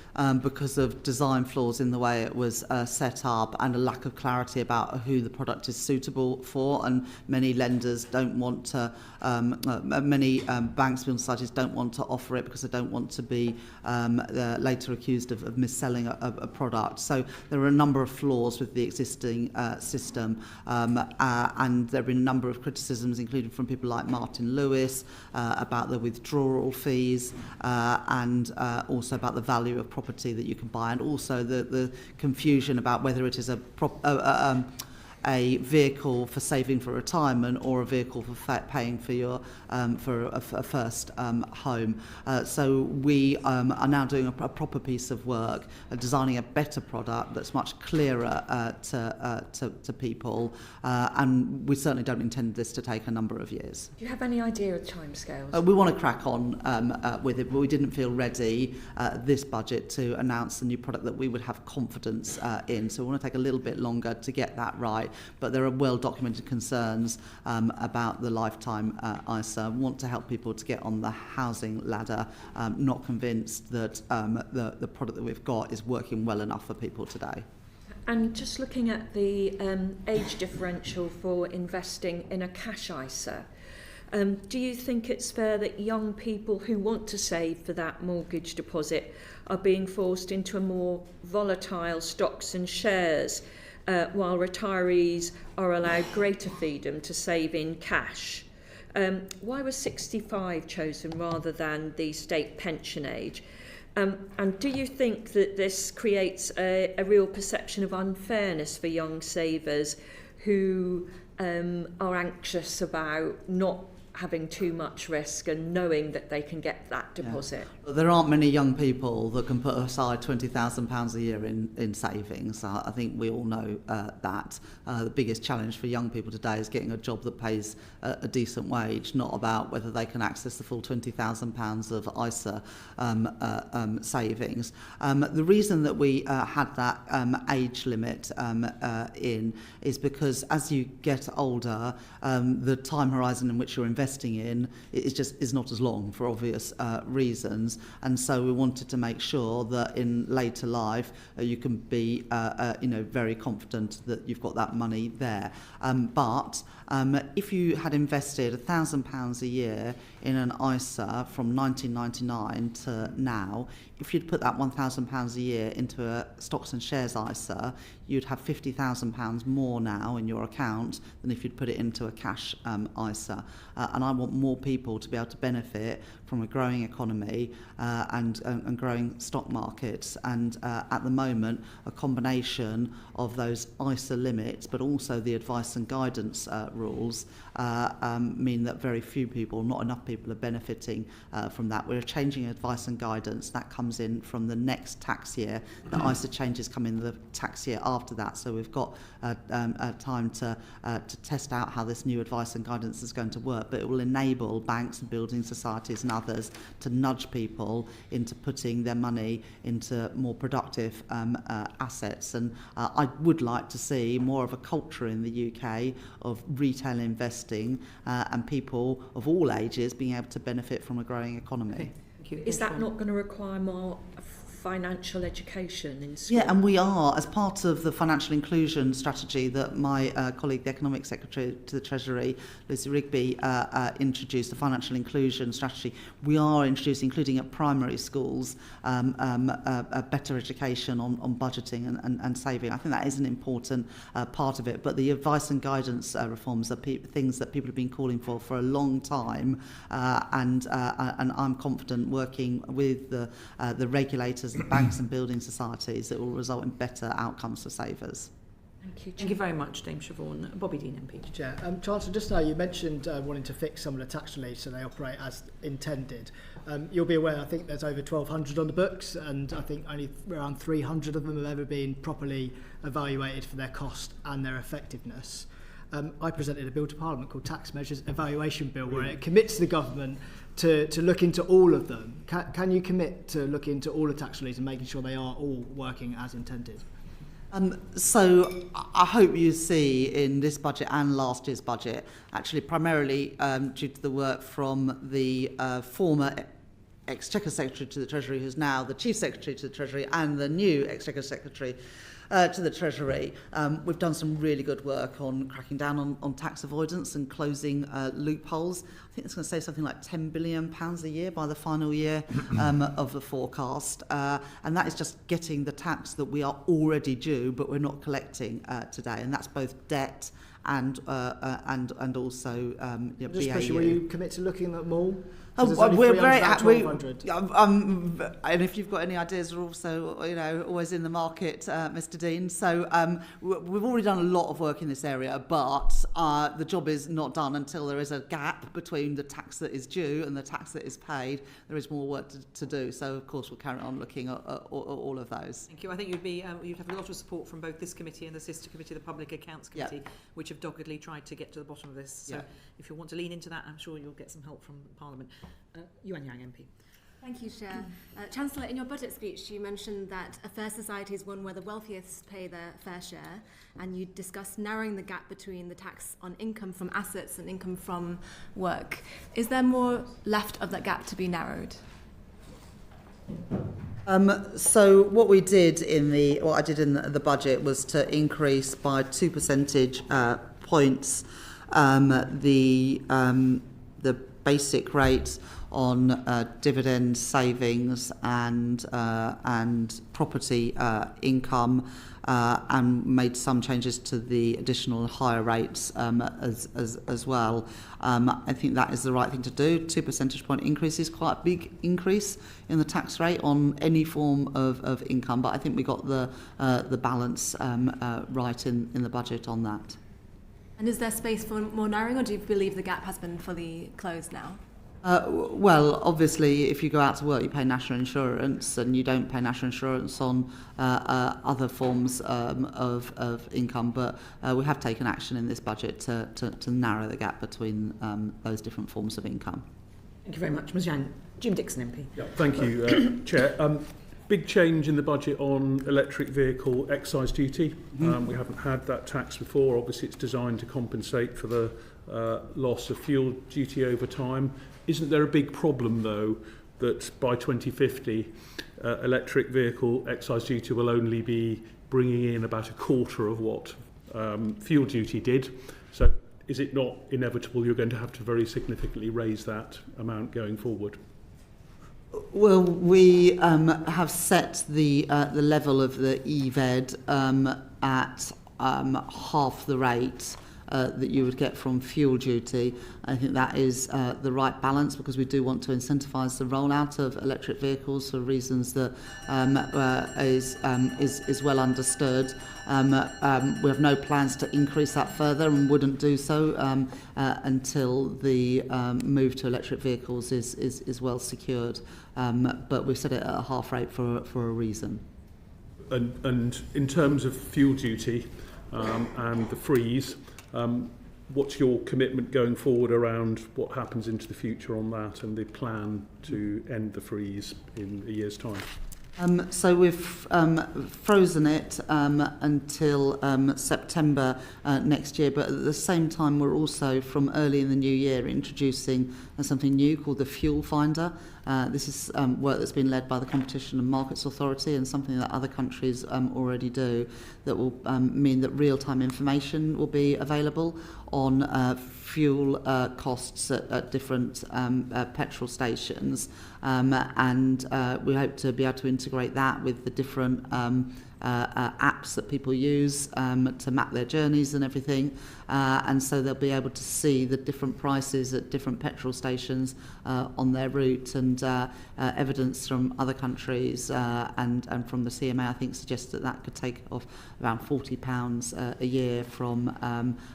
because of design flaws in the way it was set up and a lack of clarity about who the product is suitable for. And many lenders don't want to, many banks, building societies don't want to offer it because they don't want to be later accused of mis-selling a product. So there are a number of flaws with the existing system, and there have been a number of criticisms, including from people like Martin Lewis, about the withdrawal fees and also about the value of property that you can buy, and also the confusion about whether it is a vehicle for saving for retirement or a vehicle for paying for your for a first home. So we are now doing a proper piece of work, designing a better product that's much clearer to people, and we certainly don't intend this to take a number of years. Do you have any idea of timescales? We want to crack on with it, but we didn't feel ready this budget to announce the new product that we would have confidence in. So we want to take a little bit longer to get that right. But there are well-documented concerns about the lifetime ISA. We want to help people to get on the housing ladder, not convinced that the product that we've got is working well enough for people today. And just looking at the age differential for investing in a cash ISA, do you think it's fair that young people who want to save for that mortgage deposit are being forced into a more volatile stocks and shares, while retirees are allowed greater freedom to save in cash? Why was 65 chosen rather than the state pension age? And do you think that this creates a real perception of unfairness for young savers who are anxious about not having too much risk and knowing that they can get that deposit? Yeah. There aren't many young people that can put aside £20,000 a year in savings. I think we all know that. The biggest challenge for young people today is getting a job that pays a decent wage, not about whether they can access the full £20,000 of ISA savings. The reason that we had that age limit in is because as you get older, the time horizon in which you're investing in is not as long for obvious reasons, and so we wanted to make sure that in later life you can be very confident that you've got that money there. But if you had invested £1,000 a year in an ISA from 1999 to now, if you'd put that £1,000 a year into a stocks and shares ISA, you'd have £50,000 more now in your account than if you'd put it into a cash ISA. And I want more people to be able to benefit from a growing economy and growing stock markets. And at the moment, a combination of those ISA limits, but also the advice and guidance rules, mean that very few people, not enough people, are benefiting from that. We're changing advice and guidance. That comes in from the next tax year. The ISA changes come in the tax year after that. So we've got time to test out how this new advice and guidance is going to work. But it will enable banks and building societies and others to nudge people into putting their money into more productive assets. And I would like to see more of a culture in the UK of retail investing and people of all ages being able to benefit from a growing economy. Thank you. Is that not going to require more financial education in school? Yeah, and we are, as part of the financial inclusion strategy that my colleague, the Economic Secretary to the Treasury, Lucy Rigby, introduced, the financial inclusion strategy, we are introducing, including at primary schools, a better education on budgeting and saving. I think that is an important part of it, but the advice and guidance reforms are things that people have been calling for a long time, and I'm confident working with the regulators, the banks and building societies, that will result in better outcomes for savers. Thank you very much, Dame Siobhan. Bobby Dean MP. Chair. Chancellor, just now you mentioned wanting to fix some of the tax relief so they operate as intended. You'll be aware, I think there's over 1,200 on the books, and I think only around 300 of them have ever been properly evaluated for their cost and their effectiveness. I presented a bill to Parliament called Tax Measures Evaluation Bill, where it commits the government to look into all of them. Can you commit to look into all the tax reliefs and making sure they are all working as intended? So I hope you see in this budget and last year's budget, actually primarily due to the work from the former Exchequer Secretary to the Treasury, who's now the Chief Secretary to the Treasury, and the new Exchequer Secretary to the Treasury. We've done some really good work on cracking down on tax avoidance and closing loopholes. I think it's going to save something like £10 billion a year by the final year of the forecast. And that is just getting the tax that we are already due, but we're not collecting today. And that's both debt and also Just BAU. will you commit to looking at them all? We're very happy. And if you've got any ideas, we're also always in the market, Mr. Dean. So we've already done a lot of work in this area, but the job is not done until there is a gap between the tax that is due and the tax that is paid. There is more work to do. So of course we'll carry on looking at all of those. Thank you. I think you'd have a lot of support from both this committee and the sister committee, the Public Accounts Committee, which have doggedly tried to get to the bottom of this. So if you want to lean into that, I'm sure you'll get some help from Parliament. Yuan Yang MP. Thank you, Chair. Chancellor, in your budget speech, you mentioned that a fair society is one where the wealthiest pay their fair share, and you discussed narrowing the gap between the tax on income from assets and income from work. Is there more left of that gap to be narrowed? So what we did in the budget was to increase by 2 percentage points the basic rate on dividend savings and property income, and made some changes to the additional higher rates as well. I think that is the right thing to do. 2 percentage point increase is quite a big increase in the tax rate on any form of income, but I think we got the balance right in the budget on that. And is there space for more narrowing, or do you believe the gap has been fully closed now? Well, obviously, if you go out to work, you pay national insurance, and you don't pay national insurance on other forms of income. But we have taken action in this budget to narrow the gap between those different forms of income. Thank you very much, Ms. Yang. Jim Dixon MP. Yeah, thank you, Chair. Big change in the budget on electric vehicle excise duty. We haven't had that tax before. Obviously, it's designed to compensate for the loss of fuel duty over time. Isn't there a big problem, though, that by 2050, electric vehicle excise duty will only be bringing in about a quarter of what fuel duty did? So is it not inevitable you're going to have to very significantly raise that amount going forward? Well, we have set the level of the EVED at half the rate that you would get from fuel duty. I think that is the right balance, because we do want to incentivise the rollout of electric vehicles for reasons that is well understood. We have no plans to increase that further, and wouldn't do so until the move to electric vehicles is well secured. But we've set it at a half rate for a reason. And in terms of fuel duty and the freeze, what's your commitment going forward around what happens into the future on that, and the plan to end the freeze in a year's time? So we've frozen it until September next year, but at the same time we're also, from early in the new year, introducing something new called the Fuel Finder. This is work that's been led by the Competition and Markets Authority, and something that other countries already do, that will mean that real-time information will be available on fuel costs at different petrol stations, and we hope to be able to integrate that with the different apps that people use to map their journeys and everything, and so they'll be able to see the different prices at different petrol stations on their route, and evidence from other countries and from the CMA I think suggests that could take off around £40 a year from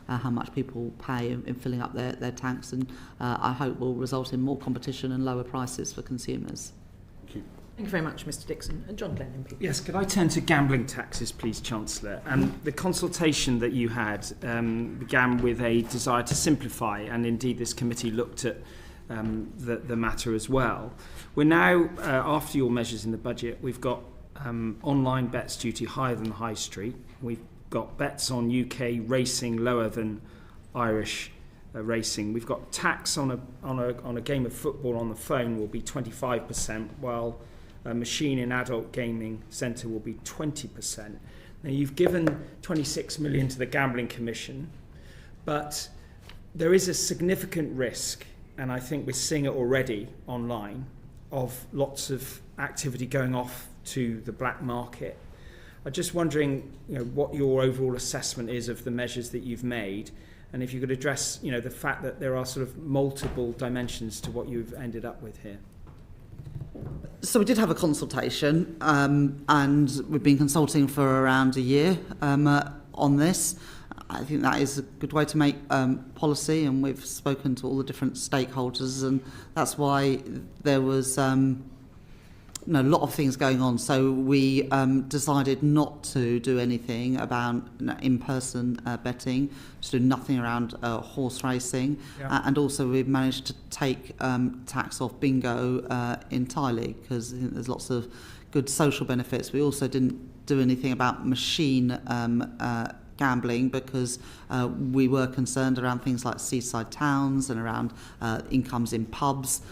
how much people pay in filling up their tanks, and I hope will result in more competition and lower prices for consumers. Thank you very much, Mr Dixon. And John Glenn, MP. Yes, could I turn to gambling taxes, please, Chancellor? The consultation that you had began with a desire to simplify, and indeed this committee looked at the matter as well. We're now, after your measures in the budget, we've got online bets duty higher than the high street. We've got bets on UK racing lower than Irish racing. We've got tax on a game of football on the phone will be 25%, while a machine in adult gaming centre will be 20%. Now, you've given 26 million to the Gambling Commission, but there is a significant risk, and I think we're seeing it already online, of lots of activity going off to the black market. I'm just wondering, what your overall assessment is of the measures that you've made, and if you could address, the fact that there are sort of multiple dimensions to what you've ended up with here. So we did have a consultation, and we've been consulting for around a year on this. I think that is a good way to make policy, and we've spoken to all the different stakeholders, and that's why there was a lot of things going on. So we decided not to do anything about in-person betting, to do nothing around horse racing, and also we've managed to take tax off bingo entirely, because I think there's lots of good social benefits. We also didn't do anything about machine gambling, because we were concerned around things like seaside towns and around incomes in pubs,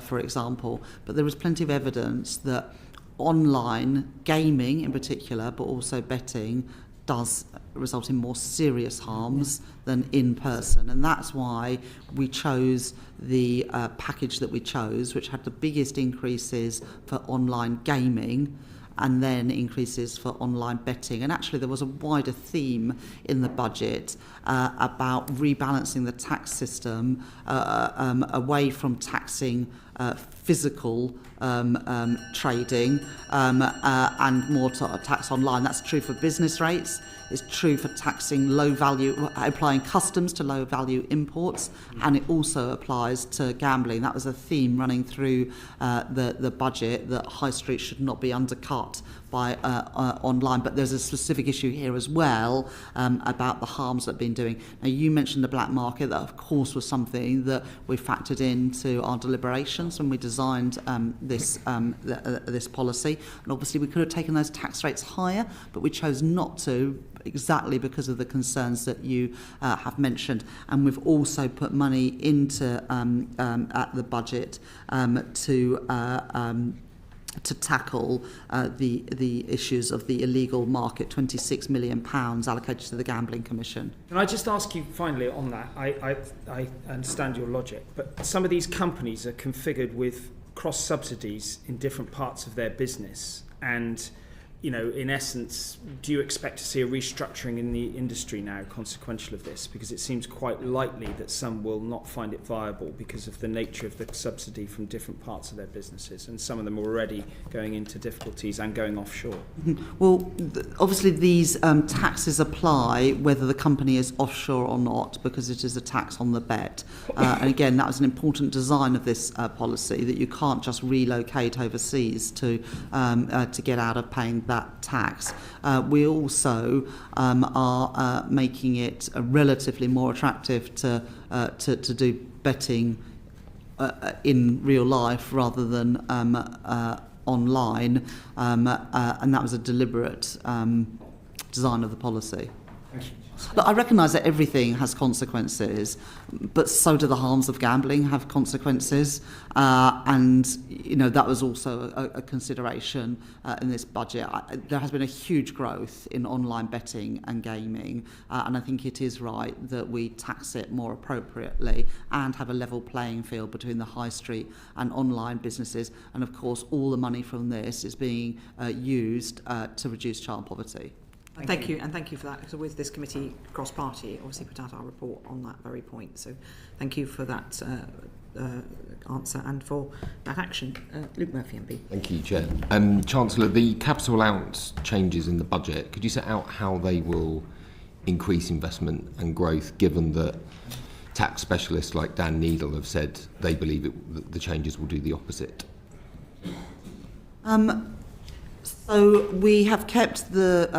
for example. But there was plenty of evidence that online gaming in particular, but also betting, does result in more serious harms than in person, and that's why we chose the package that we chose, which had the biggest increases for online gaming and then increases for online betting. And actually there was a wider theme in the budget about rebalancing the tax system away from taxing physical trading and more to tax online. That's true for business rates. It's true for taxing low value, applying customs to low value imports, and it also applies to gambling. That was a theme running through the budget, that high street should not be undercut by online. But there's a specific issue here as well about the harms that have been doing. Now, you mentioned the black market. That, of course, was something that we factored into our deliberations when we designed this policy. And obviously, we could have taken those tax rates higher, but we chose not to, exactly because of the concerns that you have mentioned. And we've also put money into at the budget to tackle the issues of the illegal market. £26 million allocated to the Gambling Commission. Can I just ask you finally on that? I understand your logic, but some of these companies are configured with cross subsidies in different parts of their business, and in essence, do you expect to see a restructuring in the industry now consequential of this? Because it seems quite likely that some will not find it viable because of the nature of the subsidy from different parts of their businesses, and some of them are already going into difficulties and going offshore. Well, obviously these taxes apply whether the company is offshore or not, because it is a tax on the bet. And again, that was an important design of this policy, that you can't just relocate overseas to get out of paying that tax. We also are making it relatively more attractive to do betting in real life rather than online, and that was a deliberate design of the policy. Thank you. Look, I recognise that everything has consequences, but so do the harms of gambling have consequences. And, you know, that was also a consideration in this budget. There has been a huge growth in online betting and gaming, and I think it is right that we tax it more appropriately and have a level playing field between the high street and online businesses. And, of course, all the money from this is being used to reduce child poverty. Thank you, and thank you for that. So with this committee cross-party, obviously put out our report on that very point. So thank you for that answer and for that action. Luke Murphy, MP. Thank you, Chair. Chancellor, the capital allowance changes in the budget, could you set out how they will increase investment and growth, given that tax specialists like Dan Needle have said they believe the changes will do the opposite? So we have kept the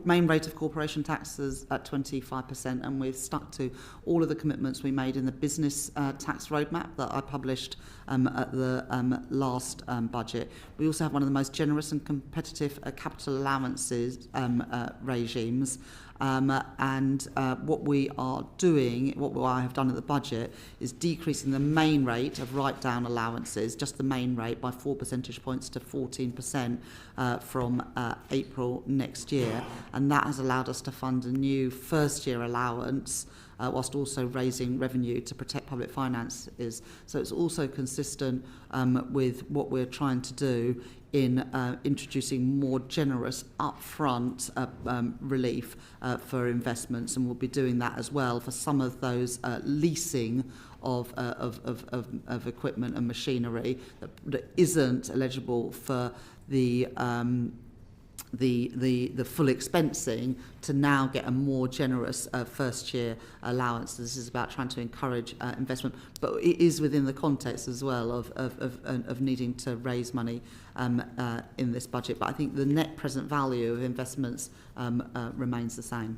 main rate of corporation taxes at 25%, and we've stuck to all of the commitments we made in the business tax roadmap that I published at the last budget. We also have one of the most generous and competitive capital allowances regimes. And what we are doing, what I have done at the budget, is decreasing the main rate of write-down allowances, just the main rate, by 4 percentage points to 14% from April next year. And that has allowed us to fund a new first-year allowance, whilst also raising revenue to protect public finances. So it's also consistent with what we're trying to do in introducing more generous upfront relief for investments, and we'll be doing that as well for some of those leasing of equipment and machinery that isn't eligible for the full expensing, to now get a more generous first year allowance. This is about trying to encourage investment, but it is within the context as well of needing to raise money in this budget. But I think the net present value of investments remains the same.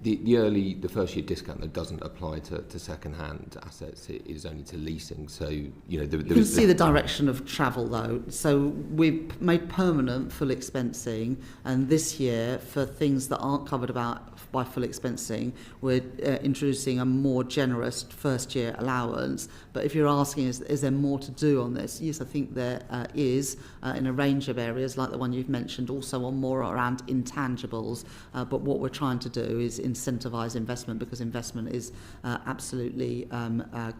The first year discount that doesn't apply to second-hand assets, it is only to leasing. So, you know, you can see the direction of travel though. So we've made permanent full expensing, and this year for things that aren't covered by full expensing, we're introducing a more generous first year allowance. But if you're asking, is there more to do on this? Yes, I think there is in a range of areas like the one you've mentioned, also on more around intangibles. But what we're trying to do is incentivise investment, because investment is absolutely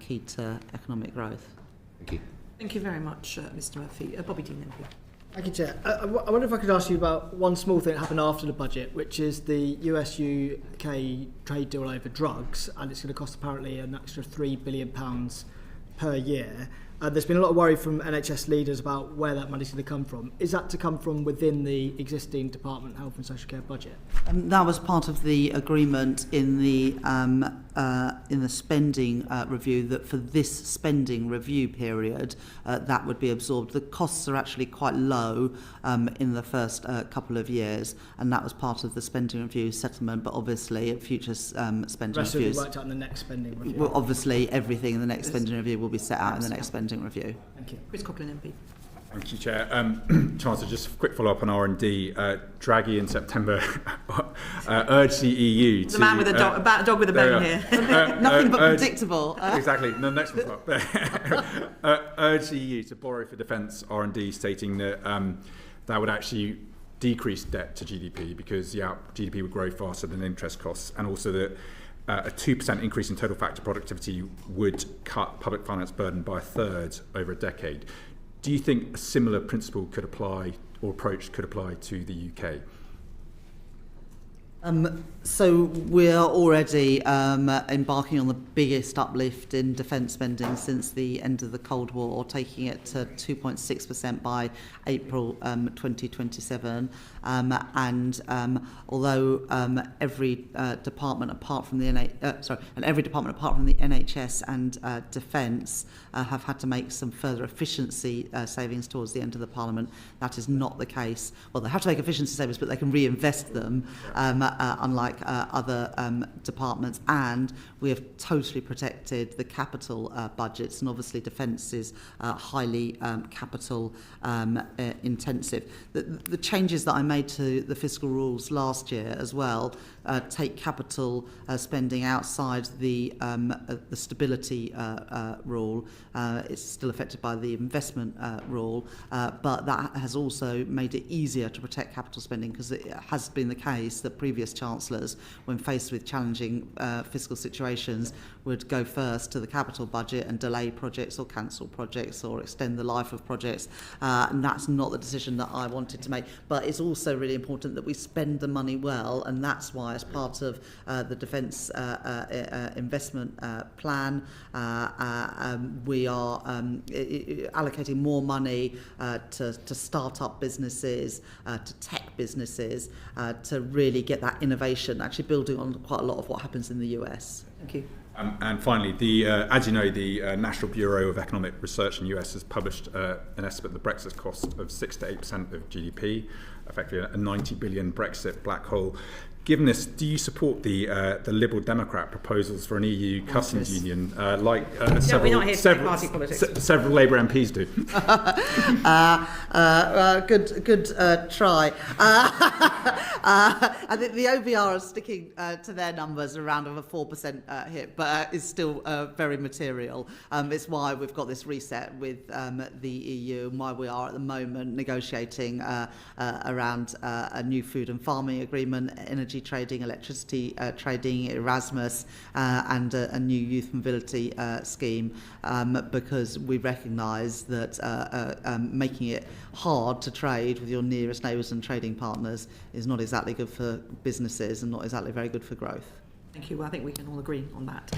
key to economic growth. Thank you. Thank you very much, Mr Murphy. Bobby Dean, MP. Thank you, Chair. I wonder if I could ask you about one small thing that happened after the budget, which is the US-UK trade deal over drugs, and it's going to cost apparently an extra £3 billion per year. There's been a lot of worry from NHS leaders about where that money's going to come from. Is that to come from within the existing Department of Health and Social Care budget? That was part of the agreement in the spending review, that for this spending review period, that would be absorbed. The costs are actually quite low in the first couple of years, and that was part of the spending review settlement. But obviously, at future spending reviews, will be worked out in the next spending review. Well, obviously, everything in the next spending review will be set out in the next spending review. Thank you. Chris Coughlin, MP. Thank you, Chair. Chancellor, just a quick follow-up on R&D. Draghi in September urged the EU to... The man with a dog with a bone here. Nothing but predictable. Exactly. No, next one's up. Urged the EU to borrow for defence R&D, stating that that would actually decrease debt to GDP, because GDP would grow faster than interest costs, and also that a 2% increase in total factor productivity would cut public finance burden by a third over a decade. Do you think a similar principle could apply, or approach could apply, to the UK? So we're already embarking on the biggest uplift in defence spending since the end of the Cold War, taking it to 2.6% by April 2027. And although every department apart from the NHS and Defence have had to make some further efficiency savings towards the end of the Parliament, that is not the case. Well, they have to make efficiency savings, but they can reinvest them unlike other departments, and we have totally protected the capital budgets, and obviously defence is highly capital intensive. The changes that I made to the fiscal rules last year as well take capital spending outside the stability rule. It's still affected by the investment rule, but that has also made it easier to protect capital spending, because it has been the case that previous chancellors, when faced with challenging fiscal situations, would go first to the capital budget and delay projects or cancel projects or extend the life of projects, and that's not the decision that I wanted to make. But it's also really important that we spend the money well, and that's why, as part of the defence investment plan, we are allocating more money to start-up businesses, to tech businesses, to really get that innovation, actually building on quite a lot of what happens in the US. Thank you. And finally, as you know, the National Bureau of Economic Research in the US has published an estimate of the Brexit cost of 6 to 8% of GDP, effectively a 90 billion Brexit black hole. Given this, do you support the Liberal Democrat proposals for an EU customs union, like several Labour MPs do? Good try. I think the OBR is sticking to their numbers around of a 4% hit, but it's still very material. It's why we've got this reset with the EU, and why we are at the moment negotiating around a new food and farming agreement, energy trading, electricity trading, Erasmus, and a new youth mobility scheme, because we recognise that making it hard to trade with your nearest neighbours and trading partners is not exactly good for businesses and not exactly very good for growth. Thank you. Well, I think we can all agree on that.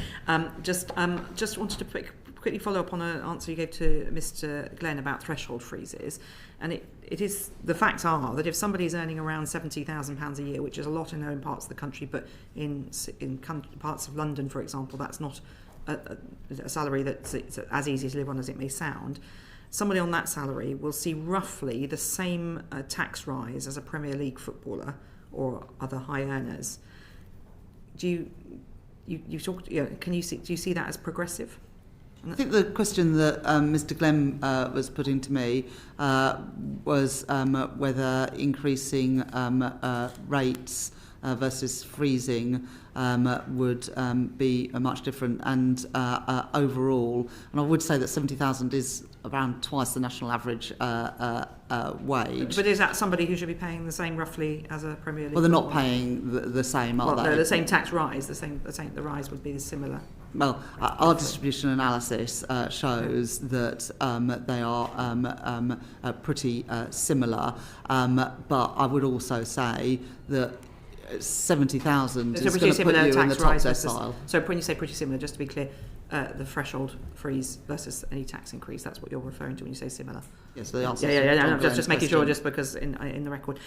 Just wanted to quickly follow up on an answer you gave to Mr. Glenn about threshold freezes. And it is, the facts are that if somebody's earning around £70,000 a year, which is a lot in parts of the country, but in parts of London, for example, that's not a salary that's as easy to live on as it may sound. Somebody on that salary will see roughly the same tax rise as a Premier League footballer or other high earners. Do you talked? Yeah, do you see that as progressive? I think the question that Mr. Glenn was putting to me was whether increasing rates versus freezing would be much different, and overall, and I would say that 70,000 is around twice the national average wage. But is that somebody who should be paying the same roughly as a Premier League? Well, they're not paying the same, are they? No, the same tax rise. The rise would be similar. Well, our distribution analysis shows that they are pretty similar, but I would also say that 70,000 is going to put you in the top decile. So when you say pretty similar, just to be clear, the threshold freeze versus any tax increase, that's what you're referring to when you say similar? Yes, they are. Yeah. Just making sure, just because in the record.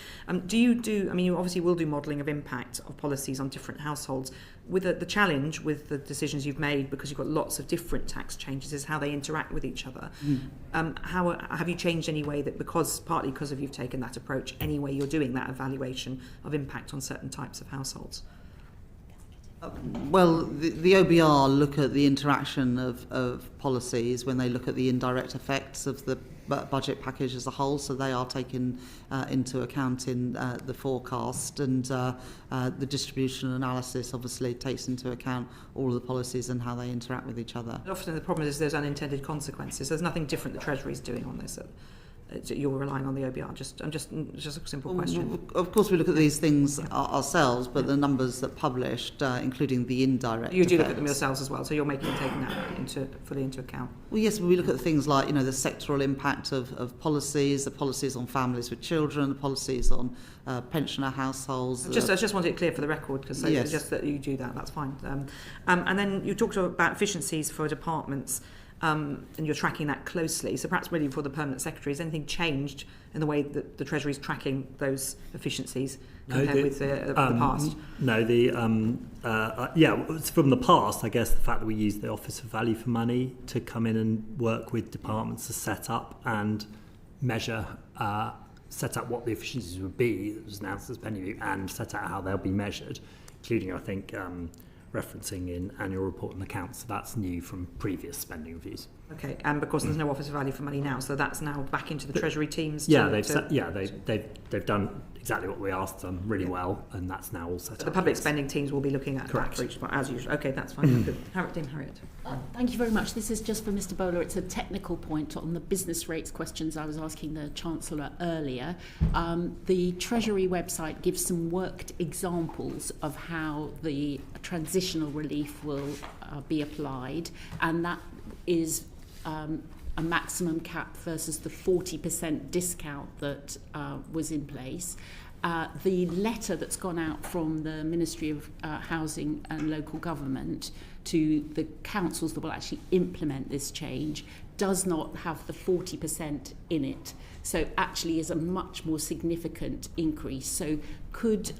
You obviously will do modelling of impact of policies on different households. With the challenge with the decisions you've made, because you've got lots of different tax changes, is how they interact with each other. How have you changed any way that, partly because you've taken that approach, any way you're doing that evaluation of impact on certain types of households? Well, the OBR look at the interaction of policies when they look at the indirect effects of the budget package as a whole, so they are taken into account in the forecast, and the distribution analysis obviously takes into account all of the policies and how they interact with each other. Often the problem is there's unintended consequences. There's nothing different the Treasury is doing on this. You're relying on the OBR. Just a simple question. Of course, we look at these things ourselves, but the numbers that published, including the indirect you do effects, look at them yourselves as well, so you're taking that fully into account. Well, yes, we look at things like the sectoral impact of policies, the policies on families with children, the policies on pensioner households. I just wanted it clear for the record, because yes. Just that you do that. That's fine. And then you talked about efficiencies for departments. And you're tracking that closely. So perhaps really for the Permanent Secretary, has anything changed in the way that the Treasury is tracking those efficiencies compared with the past? No, from the past, I guess the fact that we use the Office of Value for Money to come in and work with departments to set up and measure set out what the efficiencies would be that was announced as spending review and set out how they'll be measured, including, I think, referencing in annual report and accounts. So that's new from previous spending reviews. Okay, and because there's no Office of Value for Money now, so that's now back into the Treasury teams. They've done exactly what we asked them really well, and that's now all set up. The public spending teams will be looking at that for each part, as usual. Okay, that's fine. Good. Harriet. Thank you very much. This is just for Mr. Bowler. It's a technical point on the business rates questions I was asking the Chancellor earlier. The Treasury website gives some worked examples of how the transitional relief will be applied, and that is a maximum cap versus the 40% discount that was in place. The letter that's gone out from the Ministry of Housing and Local Government to the councils that will actually implement this change does not have the 40% in it. So actually is a much more significant increase. So could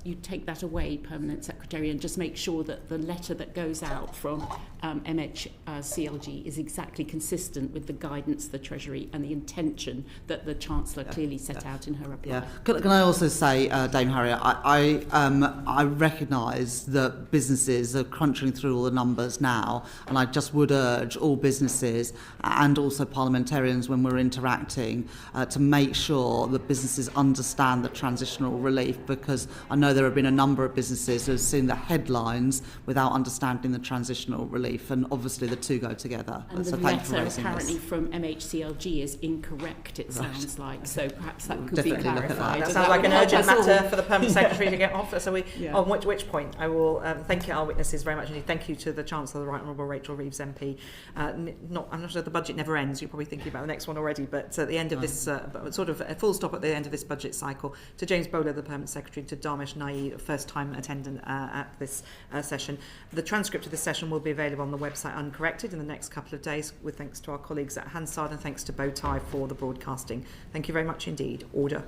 you take that away, Permanent Secretary, and just make sure that the letter that goes out from MHCLG is exactly consistent with the guidance of the Treasury and the intention that the Chancellor clearly set out in her reply? Yeah. Can I also say, Dame Harriet, I recognise that businesses are crunching through all the numbers now, and I just would urge all businesses and also parliamentarians when we're interacting to make sure that businesses understand the transitional relief, because I know there have been a number of businesses who have seen the headlines without understanding the transitional relief, and obviously the two go together. And so the letter apparently from MHCLG is incorrect, it sounds like, so perhaps that could be clarified. That sounds like an urgent matter for the Permanent Secretary to get off. So on which point I will thank you, our witnesses, very much indeed. Thank you to the Chancellor, the Right Honourable Rachel Reeves MP. I'm not sure the budget never ends. You're probably thinking about the next one already, but at the end of this, sort of a full stop at the end of this budget cycle, to James Bowler, the Permanent Secretary, to Dharmesh Nai, first-time attendant at this session. The transcript of this session will be available on the website uncorrected in the next couple of days, with thanks to our colleagues at Hansard and thanks to Bowtie for the broadcasting. Thank you very much indeed. Order.